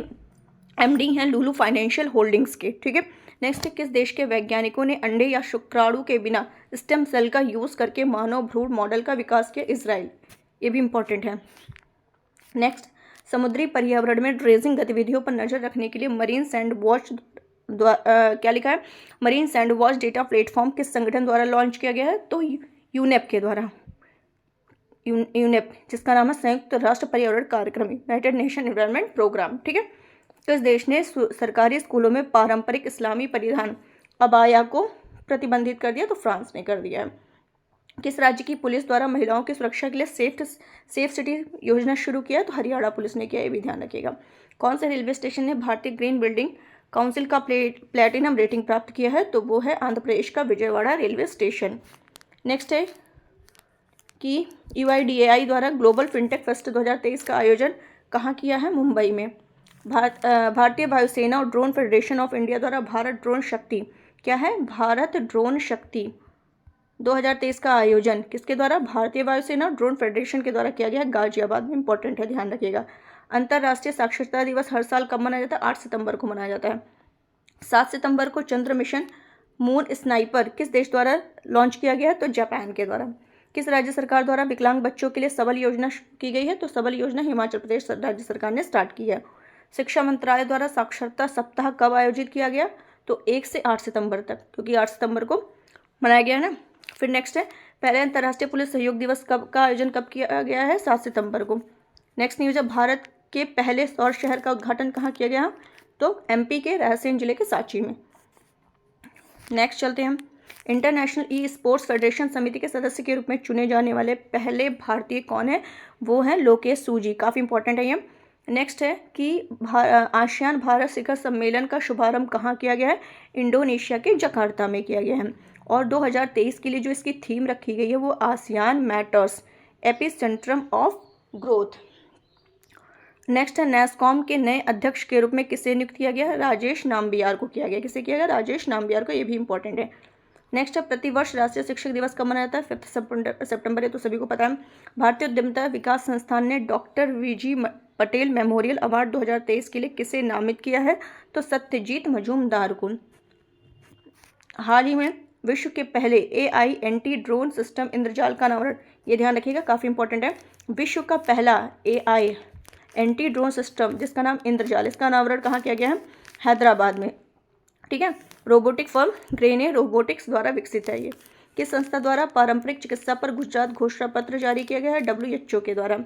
MD हैं लुलु फाइनेंशियल होल्डिंग्स के, ठीक है। नेक्स्ट, किस देश के वैज्ञानिकों ने अंडे या शुक्राणु के बिना स्टेम सेल का यूज़ करके मानव भ्रूण मॉडल का विकास किया? इजराइल। ये भी इंपॉर्टेंट है। नेक्स्ट, समुद्री पर्यावरण में ड्रेजिंग गतिविधियों पर नजर रखने के लिए मरीन सैंड वॉच क्या लिखा है? Marine sand watch data platform किस संगठन द्वारा लॉन्च किया गया है? तो यूनेप के द्वारा। यूनेप जिसका नाम है संयुक्त राष्ट्र पर्यावरण कार्यक्रम, यूनाइटेड नेशन एनवायरनमेंट प्रोग्राम, ठीक है। किस देश ने सरकारी स्कूलों में पारंपरिक इस्लामी परिधान अबाया को प्रतिबंधित कर दिया? तो फ्रांस ने कर दिया है। किस राज्य की पुलिस द्वारा महिलाओं की सुरक्षा के लिए सेफ सिटी योजना शुरू किया? तो हरियाणा पुलिस ने किया, ये भी ध्यान रखिएगा। कौन से रेलवे स्टेशन ने भारतीय ग्रीन बिल्डिंग काउंसिल का प्लेटिनम रेटिंग प्राप्त किया है? तो वो है आंध्र प्रदेश का विजयवाड़ा रेलवे स्टेशन। नेक्स्ट है कि UIDAI द्वारा ग्लोबल फिनटेक फेस्ट 2023 का आयोजन कहाँ किया है? मुंबई में। भारतीय वायुसेना और ड्रोन फेडरेशन ऑफ इंडिया द्वारा भारत ड्रोन शक्ति क्या है? भारत ड्रोन शक्ति 2023 का आयोजन किसके द्वारा? भारतीय वायुसेना ड्रोन फेडरेशन के द्वारा किया गया है, गाजियाबाद में। इंपॉर्टेंट है, ध्यान रखिएगा। अंतर्राष्ट्रीय साक्षरता दिवस हर साल कब मनाया जाता है? 8 सितंबर को मनाया जाता है। 7 सितंबर को चंद्र मिशन मून स्नाइपर किस देश द्वारा लॉन्च किया गया है? तो जापान के द्वारा। किस राज्य सरकार द्वारा विकलांग बच्चों के लिए सबल योजना की गई है? तो सबल योजना हिमाचल प्रदेश राज्य सरकार ने स्टार्ट की है। शिक्षा मंत्रालय द्वारा साक्षरता सप्ताह कब आयोजित किया गया? तो 1 से 8 सितंबर तक, क्योंकि 8 सितंबर को मनाया गया है ना। फिर नेक्स्ट है, पहले अंतर्राष्ट्रीय पुलिस सहयोग दिवस का आयोजन कब किया गया है? 7 सितंबर को। नेक्स्ट न्यूज है, भारत के पहले सौर शहर का उद्घाटन कहाँ किया गया? तो एमपी के रायसेन जिले के सांची में। नेक्स्ट चलते हैं हम, इंटरनेशनल ई स्पोर्ट्स फेडरेशन समिति के सदस्य के रूप में चुने जाने वाले पहले भारतीय कौन है? वो है लोकेश सूजी। काफ़ी इंपॉर्टेंट है ये। नेक्स्ट है कि आसियान भारत शिखर सम्मेलन का शुभारंभ कहाँ किया गया है? इंडोनेशिया के जकार्ता में किया गया है। और 2023 के लिए जो इसकी थीम रखी गई है वो ASEAN matters, epicentrum of growth. Next है, नैसकॉम के नए अध्यक्ष के रूप में किसे नियुक्त किया गया? राजेश नाम्बियार को किया गया। किसे किया गया? राजेश नाम्बियार को। ये भी इंपॉर्टेंट है। नेक्स्ट है, प्रतिवर्ष राष्ट्रीय शिक्षक दिवस कब मनाया जाता है? 5 सितंबर। ये तो सभी को पता है। भारतीय उद्यमिता विकास संस्थान ने doctor VG Patel memorial award 2023 के लिए किसे नामित किया है? तो सत्यजीत मजूमदार को। हाल ही में विश्व के पहले AI एंटी ड्रोन सिस्टम इंद्रजाल का अनावरण, ये ध्यान रखिएगा, काफ़ी इंपॉर्टेंट है। विश्व का पहला AI एंटी ड्रोन सिस्टम जिसका नाम इंद्रजाल, इसका अनावरण कहाँ किया गया है? हैदराबाद में। ठीक है। रोबोटिक फर्म ग्रेने रोबोटिक्स द्वारा विकसित है ये। किस संस्था द्वारा पारंपरिक चिकित्सा पर गुजरात घोषणा पत्र जारी किया गया है? WHO के द्वारा।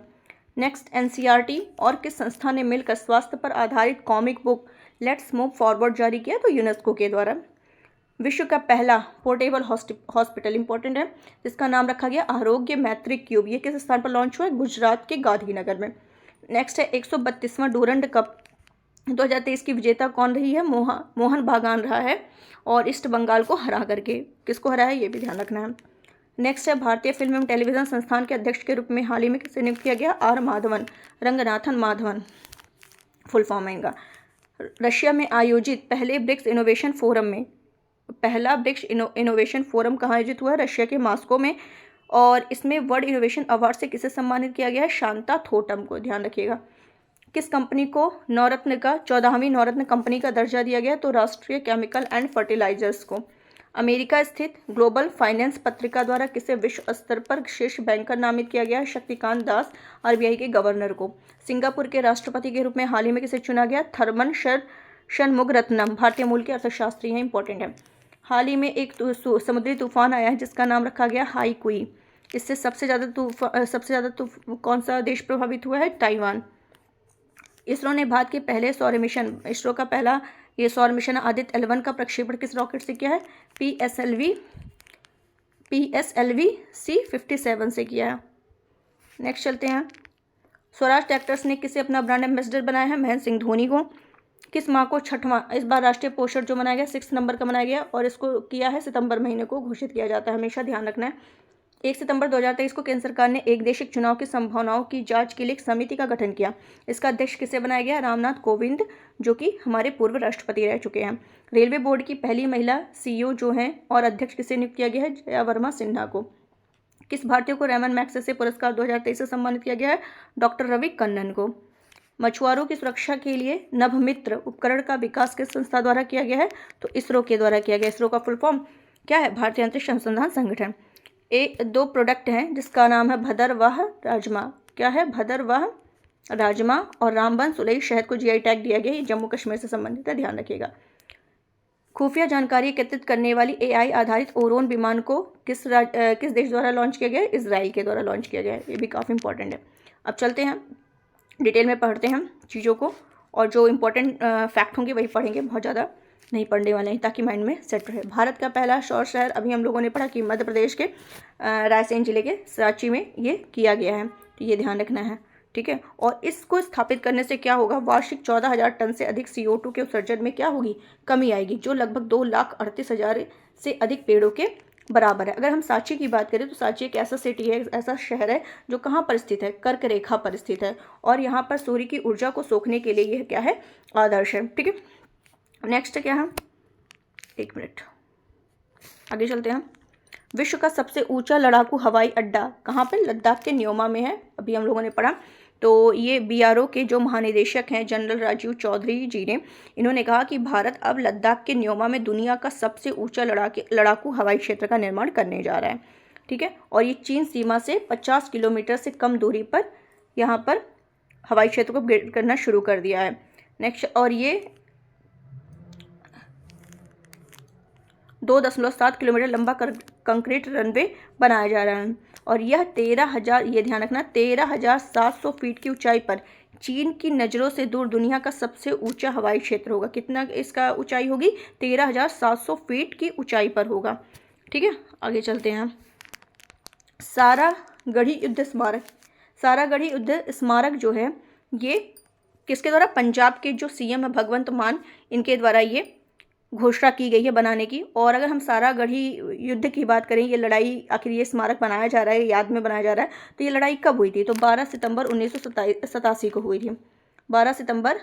नेक्स्ट, NCERT और किस संस्था ने मिलकर स्वास्थ्य पर आधारित comic book let's move forward जारी किया? तो यूनेस्को के द्वारा। विश्व का पहला पोर्टेबल हॉस्पिटल, इंपॉर्टेंट है, जिसका नाम रखा गया आरोग्य मैत्री क्यूब। ये किस स्थान पर लॉन्च हुआ है? गुजरात के गांधीनगर में। नेक्स्ट है, 132वां डूरंड कप 2023 की विजेता कौन रही है? मोहन बागान रहा है, और ईस्ट बंगाल को हरा करके। किसको हरा है ये भी ध्यान रखना है। नेक्स्ट है, भारतीय फिल्म एवं टेलीविजन संस्थान के अध्यक्ष के रूप में हाल ही में किसे नियुक्त किया गया? R Madhavan, Ranganathan Madhavan full form है इनका। रशिया में आयोजित पहले ब्रिक्स इनोवेशन फोरम में, पहला ब्रिक्स इनोवेशन फोरम कहाँ आयोजित हुआ है? रशिया के मॉस्को में। और इसमें वर्ल्ड इनोवेशन अवार्ड से किसे सम्मानित किया गया है? शांता थोटम को। ध्यान रखिएगा। किस कंपनी को नवरत्न का 14वीं नवरत्न कंपनी का दर्जा दिया गया? तो राष्ट्रीय केमिकल एंड फर्टिलाइजर्स को। अमेरिका स्थित ग्लोबल फाइनेंस पत्रिका द्वारा किसे विश्व स्तर पर शीर्ष बैंकर नामित किया गया? शक्तिकांत दास, RBI के गवर्नर को। सिंगापुर के राष्ट्रपति के रूप में हाल ही में किसे चुना गया? थर्मन षणमुगरत्नम, भारतीय मूल के अर्थशास्त्री हैं, इंपॉर्टेंट है। हाल ही में एक समुद्री तूफान आया है जिसका नाम रखा गया हाईकुई। इससे सबसे ज़्यादा कौन सा देश प्रभावित हुआ है? ताइवान। इसरो ने भारत के पहले सौर मिशन, इसरो का पहला ये सौर मिशन आदित्य L1 का प्रक्षेपण किस रॉकेट से किया है? PSLV C57 से किया है। नेक्स्ट चलते हैं, स्वराज ट्रैक्टर्स ने किसे अपना ब्रांड एम्बेसडर बनाया है? महेंद्र सिंह धोनी को। किस माह को छठवां इस बार राष्ट्रीय पोषण जो मनाया गया 6 नंबर का मनाया गया, और इसको किया है सितंबर महीने को घोषित किया जाता है, हमेशा ध्यान रखना है। 1 सितंबर 2023 को केंद्र सरकार ने एक देशिक चुनाव की संभावनाओं की जांच के लिए एक समिति का गठन किया। इसका अध्यक्ष किसे बनाया गया? रामनाथ कोविंद, जो कि हमारे पूर्व राष्ट्रपति रह चुके हैं। रेलवे बोर्ड की पहली महिला CEO जो हैं और अध्यक्ष किसे नियुक्त किया गया है? जया वर्मा सिन्हा को। किस भारतीय को रेमन मैग्सेसे पुरस्कार 2023 से सम्मानित किया गया है? डॉक्टर रवि कन्नन को। मछुआरों की सुरक्षा के लिए नभमित्र उपकरण का विकास किस संस्था द्वारा किया गया है? तो इसरो के द्वारा किया गया। इसरो का फुल फॉर्म क्या है? भारतीय अंतरिक्ष अनुसंधान संगठन। 2 प्रोडक्ट हैं जिसका नाम है भदरवाह राजमा। क्या है? भदरवाह राजमा और रामबन सुलई शहद को GI टैग दिया गया। ये जम्मू कश्मीर से संबंधित है, ध्यान रखिएगा। खुफिया जानकारी एकत्रित करने वाली AI आधारित ओरोन विमान को किस देश द्वारा लॉन्च किया गया है? इजराइल के द्वारा लॉन्च किया गया है। ये भी काफ़ी इंपॉर्टेंट है। अब चलते हैं डिटेल में पढ़ते हैं चीज़ों को, और जो इंपॉर्टेंट फैक्ट होंगे वही पढ़ेंगे, बहुत ज़्यादा नहीं पढ़ने वाले हैं, ताकि माइंड में सेट रहे। भारत का पहला सौर शहर अभी हम लोगों ने पढ़ा कि मध्य प्रदेश के रायसेन जिले के सांची में ये किया गया है, तो ये ध्यान रखना है, ठीक है। और इसको स्थापित करने से क्या होगा? वार्षिक 14,000 टन से अधिक CO2 के उत्सर्जन में क्या होगी? कमी आएगी, जो लगभग 2,38,000 से अधिक पेड़ों के बराबर है। अगर हम सांची की बात करें तो सांची एक ऐसा सिटी है, ऐसा शहर है जो कहाँ पर स्थित है? कर्क रेखा पर स्थित है, और यहाँ पर सूर्य की ऊर्जा को सोखने के लिए यह क्या है? आदर्श है, ठीक है। नेक्स्ट क्या है? 1 मिनट आगे चलते हैं। विश्व का सबसे ऊंचा लड़ाकू हवाई अड्डा कहाँ पर? लद्दाख के न्योमा में है, अभी हम लोगों ने पढ़ा। तो ये BRO के जो महानिदेशक हैं जनरल राजीव चौधरी जी ने, इन्होंने कहा कि भारत अब लद्दाख के न्योमा में दुनिया का सबसे ऊंचा लड़ाकू हवाई क्षेत्र का निर्माण करने जा रहा है, ठीक है। और ये चीन सीमा से 50 किलोमीटर से कम दूरी पर यहाँ पर हवाई क्षेत्र को अपग्रेड करना शुरू कर दिया है। नेक्स्ट, और ये 2.7 किलोमीटर लंबा कंक्रीट रनवे बनाया जा रहा है और यह 13,000, ये ध्यान रखना, 13,700 फीट की ऊंचाई पर चीन की नज़रों से दूर दुनिया का सबसे ऊंचा हवाई क्षेत्र होगा। कितना इसका ऊंचाई होगी? 13,700 फीट की ऊंचाई पर होगा। ठीक है, आगे चलते हैं। सारागढ़ी युद्ध स्मारक। सारागढ़ी युद्ध स्मारक जो है ये किसके द्वारा? पंजाब के जो सीएम है भगवंत मान, इनके द्वारा ये घोषणा की गई है बनाने की। और अगर हम सारागढ़ी युद्ध की बात करें, ये लड़ाई आखिर ये स्मारक बनाया जा रहा है, याद में बनाया जा रहा है, तो ये लड़ाई कब हुई थी? तो 12 सितंबर 1987 को हुई थी। 12 सितंबर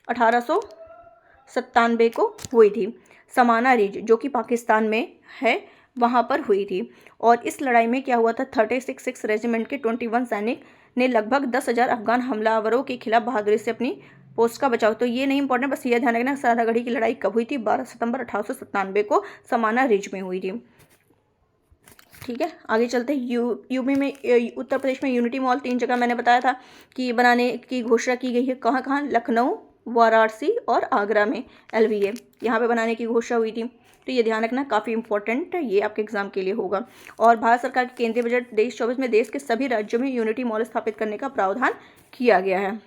1897 को हुई थी। समाना रिज जो कि पाकिस्तान में है, वहाँ पर हुई थी। और इस लड़ाई में क्या हुआ था? 36 रेजिमेंट के 21 सैनिक ने लगभग 10,000 अफगान हमलावरों के खिलाफ बहादुरी से अपनी पोस्ट का बचाव। तो ये नहीं इंपॉर्टेंट, बस ये ध्यान रखना सारागढ़ी की लड़ाई कब हुई थी? 12 सितंबर 1897 को समाना रिज में हुई थी। ठीक है, आगे चलते हैं। यूपी में, उत्तर प्रदेश में यूनिटी मॉल 3 जगह मैंने बताया था कि बनाने की घोषणा की गई है। कहाँ कहाँ? लखनऊ, वाराणसी और आगरा में LVA यहाँ पे बनाने की घोषणा हुई थी। तो ये ध्यान रखना, काफ़ी इंपॉर्टेंट ये आपके एग्जाम के लिए होगा। और भारत सरकार के केंद्रीय बजट 23-24 में देश के सभी राज्यों में यूनिटी मॉल स्थापित करने का प्रावधान किया गया है।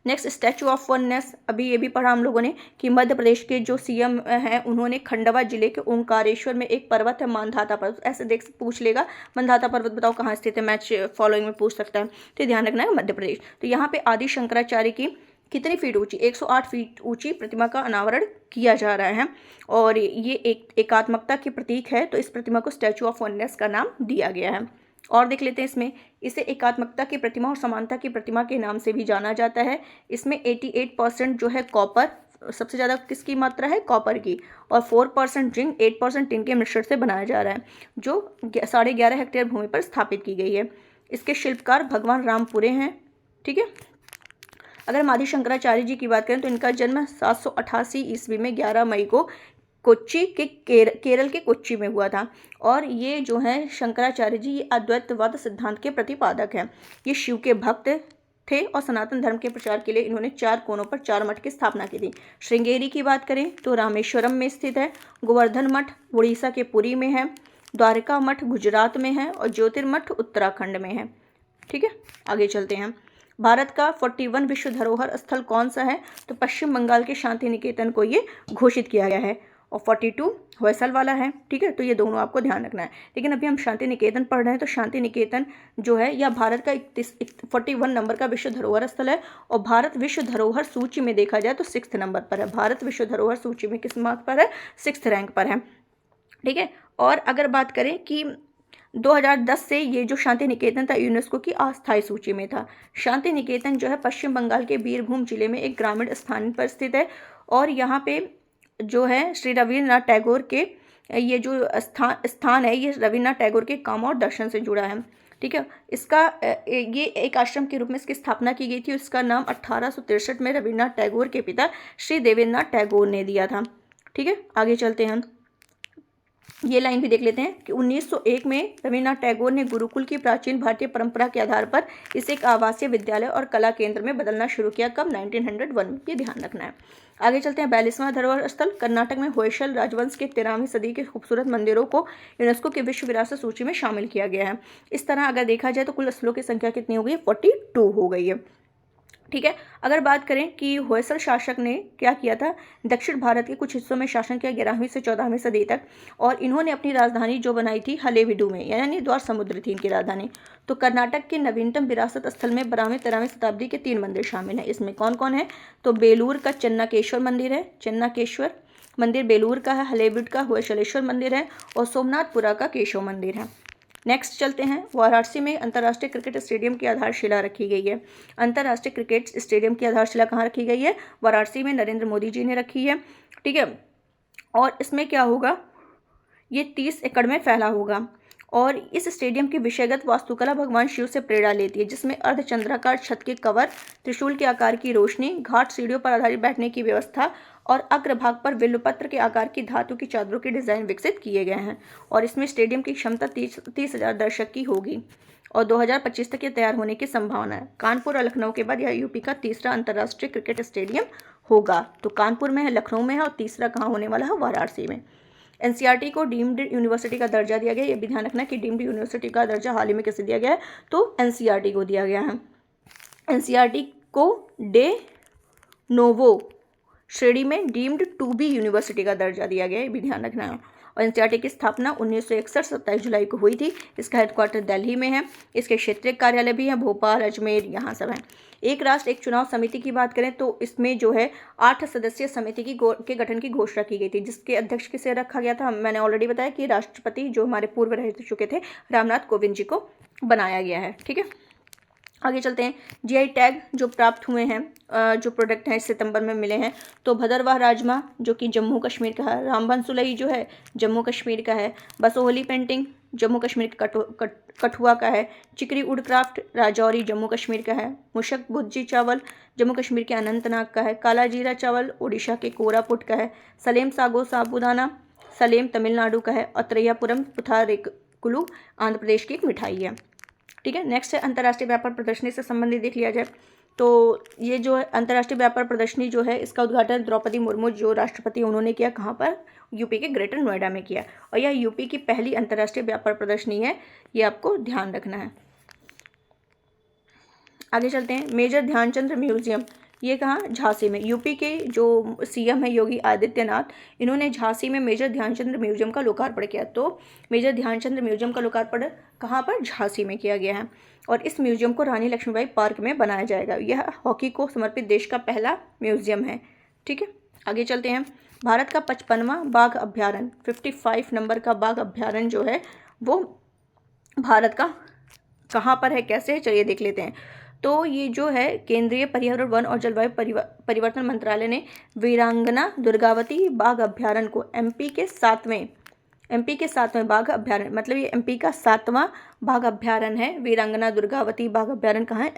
Next, statue of oneness. अभी ये भी पढ़ा हम लोगों ने कि मध्य प्रदेश के जो CM हैं उन्होंने खंडवा जिले के ओंकारेश्वर में एक पर्वत है मानधाता पर्वत, ऐसे पूछ लेगा मानधाता पर्वत बताओ कहाँ स्थित है, मैच फॉलोइंग में पूछ सकता है, तो ध्यान रखना है मध्य प्रदेश। तो यहाँ पे आदि शंकराचार्य की कितनी फीट ऊंची? 108 फीट ऊंची प्रतिमा का अनावरण किया जा रहा है और ये एक एकात्मकता की प्रतीक है, तो इस प्रतिमा को स्टैचू ऑफ वननेस का नाम दिया गया है। और देख लेते हैं इसमें, इसे एकात्मकता की प्रतिमा और समानता की प्रतिमा के नाम से भी जाना जाता है। इसमें 88% जो है कॉपर, सबसे ज़्यादा किसकी मात्रा है? कॉपर की, और 4% जिंक, 8% टिन के मिश्रण से बनाया जा रहा है, जो 11.5 हेक्टेयर भूमि पर स्थापित की गई है। इसके शिल्पकार भगवान रामपुरे हैं। ठीक है, अगर हम आदि शंकराचार्य जी की बात करें तो इनका जन्म 788 ईस्वी में 11 मई को कोच्चि के केरल के कोच्चि में हुआ था। और ये जो है शंकराचार्य जी, ये अद्वैतवाद सिद्धांत के प्रतिपादक हैं। ये शिव के भक्त थे और सनातन धर्म के प्रचार के लिए इन्होंने 4 कोनों पर 4 मठ की स्थापना की थी। श्रृंगेरी की बात करें तो रामेश्वरम में स्थित है, गोवर्धन मठ उड़ीसा के पुरी में है, द्वारका मठ गुजरात में है और ज्योतिर्मठ उत्तराखंड में है। ठीक है, आगे चलते हैं। भारत का 41 विश्व धरोहर स्थल कौन सा है? तो पश्चिम बंगाल के शांति निकेतन को ये घोषित किया गया है और 42 होयसल वाला है। ठीक है, तो ये दोनों आपको ध्यान रखना है। लेकिन अभी हम शांति निकेतन पढ़ रहे हैं, तो शांति निकेतन जो है यह भारत का 41 नंबर का विश्व धरोहर स्थल है और भारत विश्व धरोहर सूची में देखा जाए तो 6th नंबर पर है। भारत विश्व धरोहर सूची में किस मार्क पर है? 6th रैंक पर है। ठीक है, और अगर बात करें कि 2010 से ये जो शांति निकेतन था यूनेस्को की अस्थायी सूची में था। शांति निकेतन जो है पश्चिम बंगाल के बीरभूम जिले में एक ग्रामीण स्थान पर स्थित है और यहाँ पे जो है श्री रविन्द्रनाथ टैगोर के ये जो स्थान है, ये रविन्द्रनाथ टैगोर के काम और दर्शन से जुड़ा है। ठीक है, इसका ये एक आश्रम के रूप में इसकी स्थापना की गई थी। इसका नाम 1863 में रविन्द्रनाथ टैगोर के पिता श्री देवेंद्रनाथ टैगोर ने दिया था। ठीक है, आगे चलते हैं। ये लाइन भी देख लेते हैं कि 1901 में रविन्द्रनाथ टैगोर ने गुरुकुल की प्राचीन भारतीय परंपरा के आधार पर इसे एक आवासीय विद्यालय और कला केंद्र में बदलना शुरू किया। कब? 1901 में। ये ध्यान रखना है। आगे चलते हैं। 42वां धरोहर स्थल कर्नाटक में होयसल राजवंश के 13वीं सदी के खूबसूरत मंदिरों को यूनेस्को की विश्व विरासत सूची में शामिल किया गया है। इस तरह अगर देखा जाए तो कुल स्थलों की संख्या कितनी हो गई है? 42 हो गई है। ठीक है, अगर बात करें कि होयसल शासक ने क्या किया था, दक्षिण भारत के कुछ हिस्सों में शासन किया 11वीं से 14वीं सदी तक और इन्होंने अपनी राजधानी जो बनाई थी हलेबीडु में, यानी द्वार समुद्र थी इनकी राजधानी। तो कर्नाटक के नवीनतम विरासत स्थल में 12वीं 13वीं शताब्दी के 3 मंदिर शामिल हैं। इसमें कौन कौन है? तो बेलूर का चन्नाकेश्वर मंदिर है, चन्नाकेश्वर मंदिर बेलूर का है, हलेबीड का होयसलेश्वर मंदिर है और सोमनाथपुरा का केशव मंदिर है। नेक्स्ट चलते हैं। वाराणसी में अंतर्राष्ट्रीय क्रिकेट स्टेडियम की आधारशिला रखी गई है। अंतर्राष्ट्रीय क्रिकेट स्टेडियम की आधारशिला कहाँ रखी गई है? वाराणसी में नरेंद्र मोदी जी ने रखी है। ठीक है, और इसमें क्या होगा, ये 30 एकड़ में फैला होगा और इस स्टेडियम की विषयगत वास्तुकला भगवान शिव से प्रेरणा लेती है, जिसमें अर्धचंद्राकार छत के कवर, त्रिशूल के आकार की रोशनी, घाट सीढ़ियों पर आधारित बैठने की व्यवस्था और अग्रभाग पर विल्लुपत्र के आकार की धातु की चादरों के डिजाइन विकसित किए गए हैं। और इसमें स्टेडियम की क्षमता 30,000 दर्शक की होगी और 2025 तक ये तैयार होने की संभावना है। कानपुर और लखनऊ के बाद यह यूपी का तीसरा अंतर्राष्ट्रीय क्रिकेट स्टेडियम होगा। तो कानपुर में है, लखनऊ में है और तीसरा कहाँ होने वाला है, वाराणसी में। एनसीईआरटी को डीम्ड यूनिवर्सिटी का दर्जा दिया गया। ये भी ध्यान रखना कि डीम्ड यूनिवर्सिटी का दर्जा हाल ही में किसे दिया गया है, तो एनसीईआरटी को दिया गया है। एनसीईआरटी को डे नोवो श्रेणी में डीम्ड टू बी यूनिवर्सिटी का दर्जा दिया गया है, ये भी ध्यान रखना है। और एनसीईआरटी की स्थापना 1961 27 जुलाई को हुई थी। इसका हेडक्वार्टर दिल्ली में है। इसके क्षेत्रीय कार्यालय भी हैं भोपाल, अजमेर, यहाँ सब हैं। एक राष्ट्र एक चुनाव समिति की बात करें तो इसमें जो है 8 सदस्यीय समिति के गठन की घोषणा की गई थी, जिसके अध्यक्ष किसे रखा गया था, मैंने ऑलरेडी बताया कि राष्ट्रपति जो हमारे पूर्व रह चुके थे रामनाथ कोविंद जी को बनाया गया है। ठीक है, आगे चलते हैं। जीआई टैग जो प्राप्त हुए हैं, जो प्रोडक्ट हैं इस सितंबर में मिले हैं, तो भदरवाह राजमा जो कि जम्मू कश्मीर का है, रामबन सुलई जो है जम्मू कश्मीर का है, बसोहली पेंटिंग जम्मू कश्मीर कठुआ का है, चिकरी वुड क्राफ्ट राजौरी जम्मू कश्मीर का है, मुशक भुज्जी चावल जम्मू कश्मीर के अनंतनाग का है, काला जीरा चावल उड़ीसा के कोरापुट का है, सलेम सागो साबूदाना सलेम तमिलनाडु का है, और त्रैयापुरम पुथारेकुलू आंध्र प्रदेश की एक मिठाई है। ठीक है, नेक्स्ट है अंतर्राष्ट्रीय व्यापार प्रदर्शनी से संबंधित देख लिया जाए तो ये जो है अंतर्राष्ट्रीय व्यापार प्रदर्शनी जो है इसका उद्घाटन द्रौपदी मुर्मू जो राष्ट्रपति उन्होंने किया, कहाँ पर, यूपी के ग्रेटर नोएडा में किया। और यह यूपी की पहली अंतर्राष्ट्रीय व्यापार प्रदर्शनी है, ये आपको ध्यान रखना है। आगे चलते हैं। मेजर ध्यानचंद म्यूजियम, ये कहाँ, झांसी में। यूपी के जो सीएम है योगी आदित्यनाथ, इन्होंने झांसी में मेजर ध्यानचंद म्यूजियम का लोकार्पण किया। तो मेजर ध्यानचंद म्यूजियम का लोकार्पण कहाँ पर, झांसी में किया गया है। और इस म्यूजियम को रानी लक्ष्मीबाई पार्क में बनाया जाएगा। यह हॉकी को समर्पित देश का पहला म्यूजियम है। ठीक है, आगे चलते हैं। भारत का 55वां बाघ अभ्यारण्य, 55 नंबर का बाघ अभ्यारण्य जो है वो भारत का कहाँ पर है, कैसे है, चलिए देख लेते हैं। तो ये जो है केंद्रीय पर्यावरण वन और जलवायु परिवर्तन मंत्रालय ने वीरांगना दुर्गावती बाघ अभ्यारण्य को एमपी के सातवें बाघ अभ्यारण्य, मतलब ये एमपी का 7वां बाघ अभ्यारण्य है। वीरांगना दुर्गावती बाघ अभ्यारण्य कहाँ है,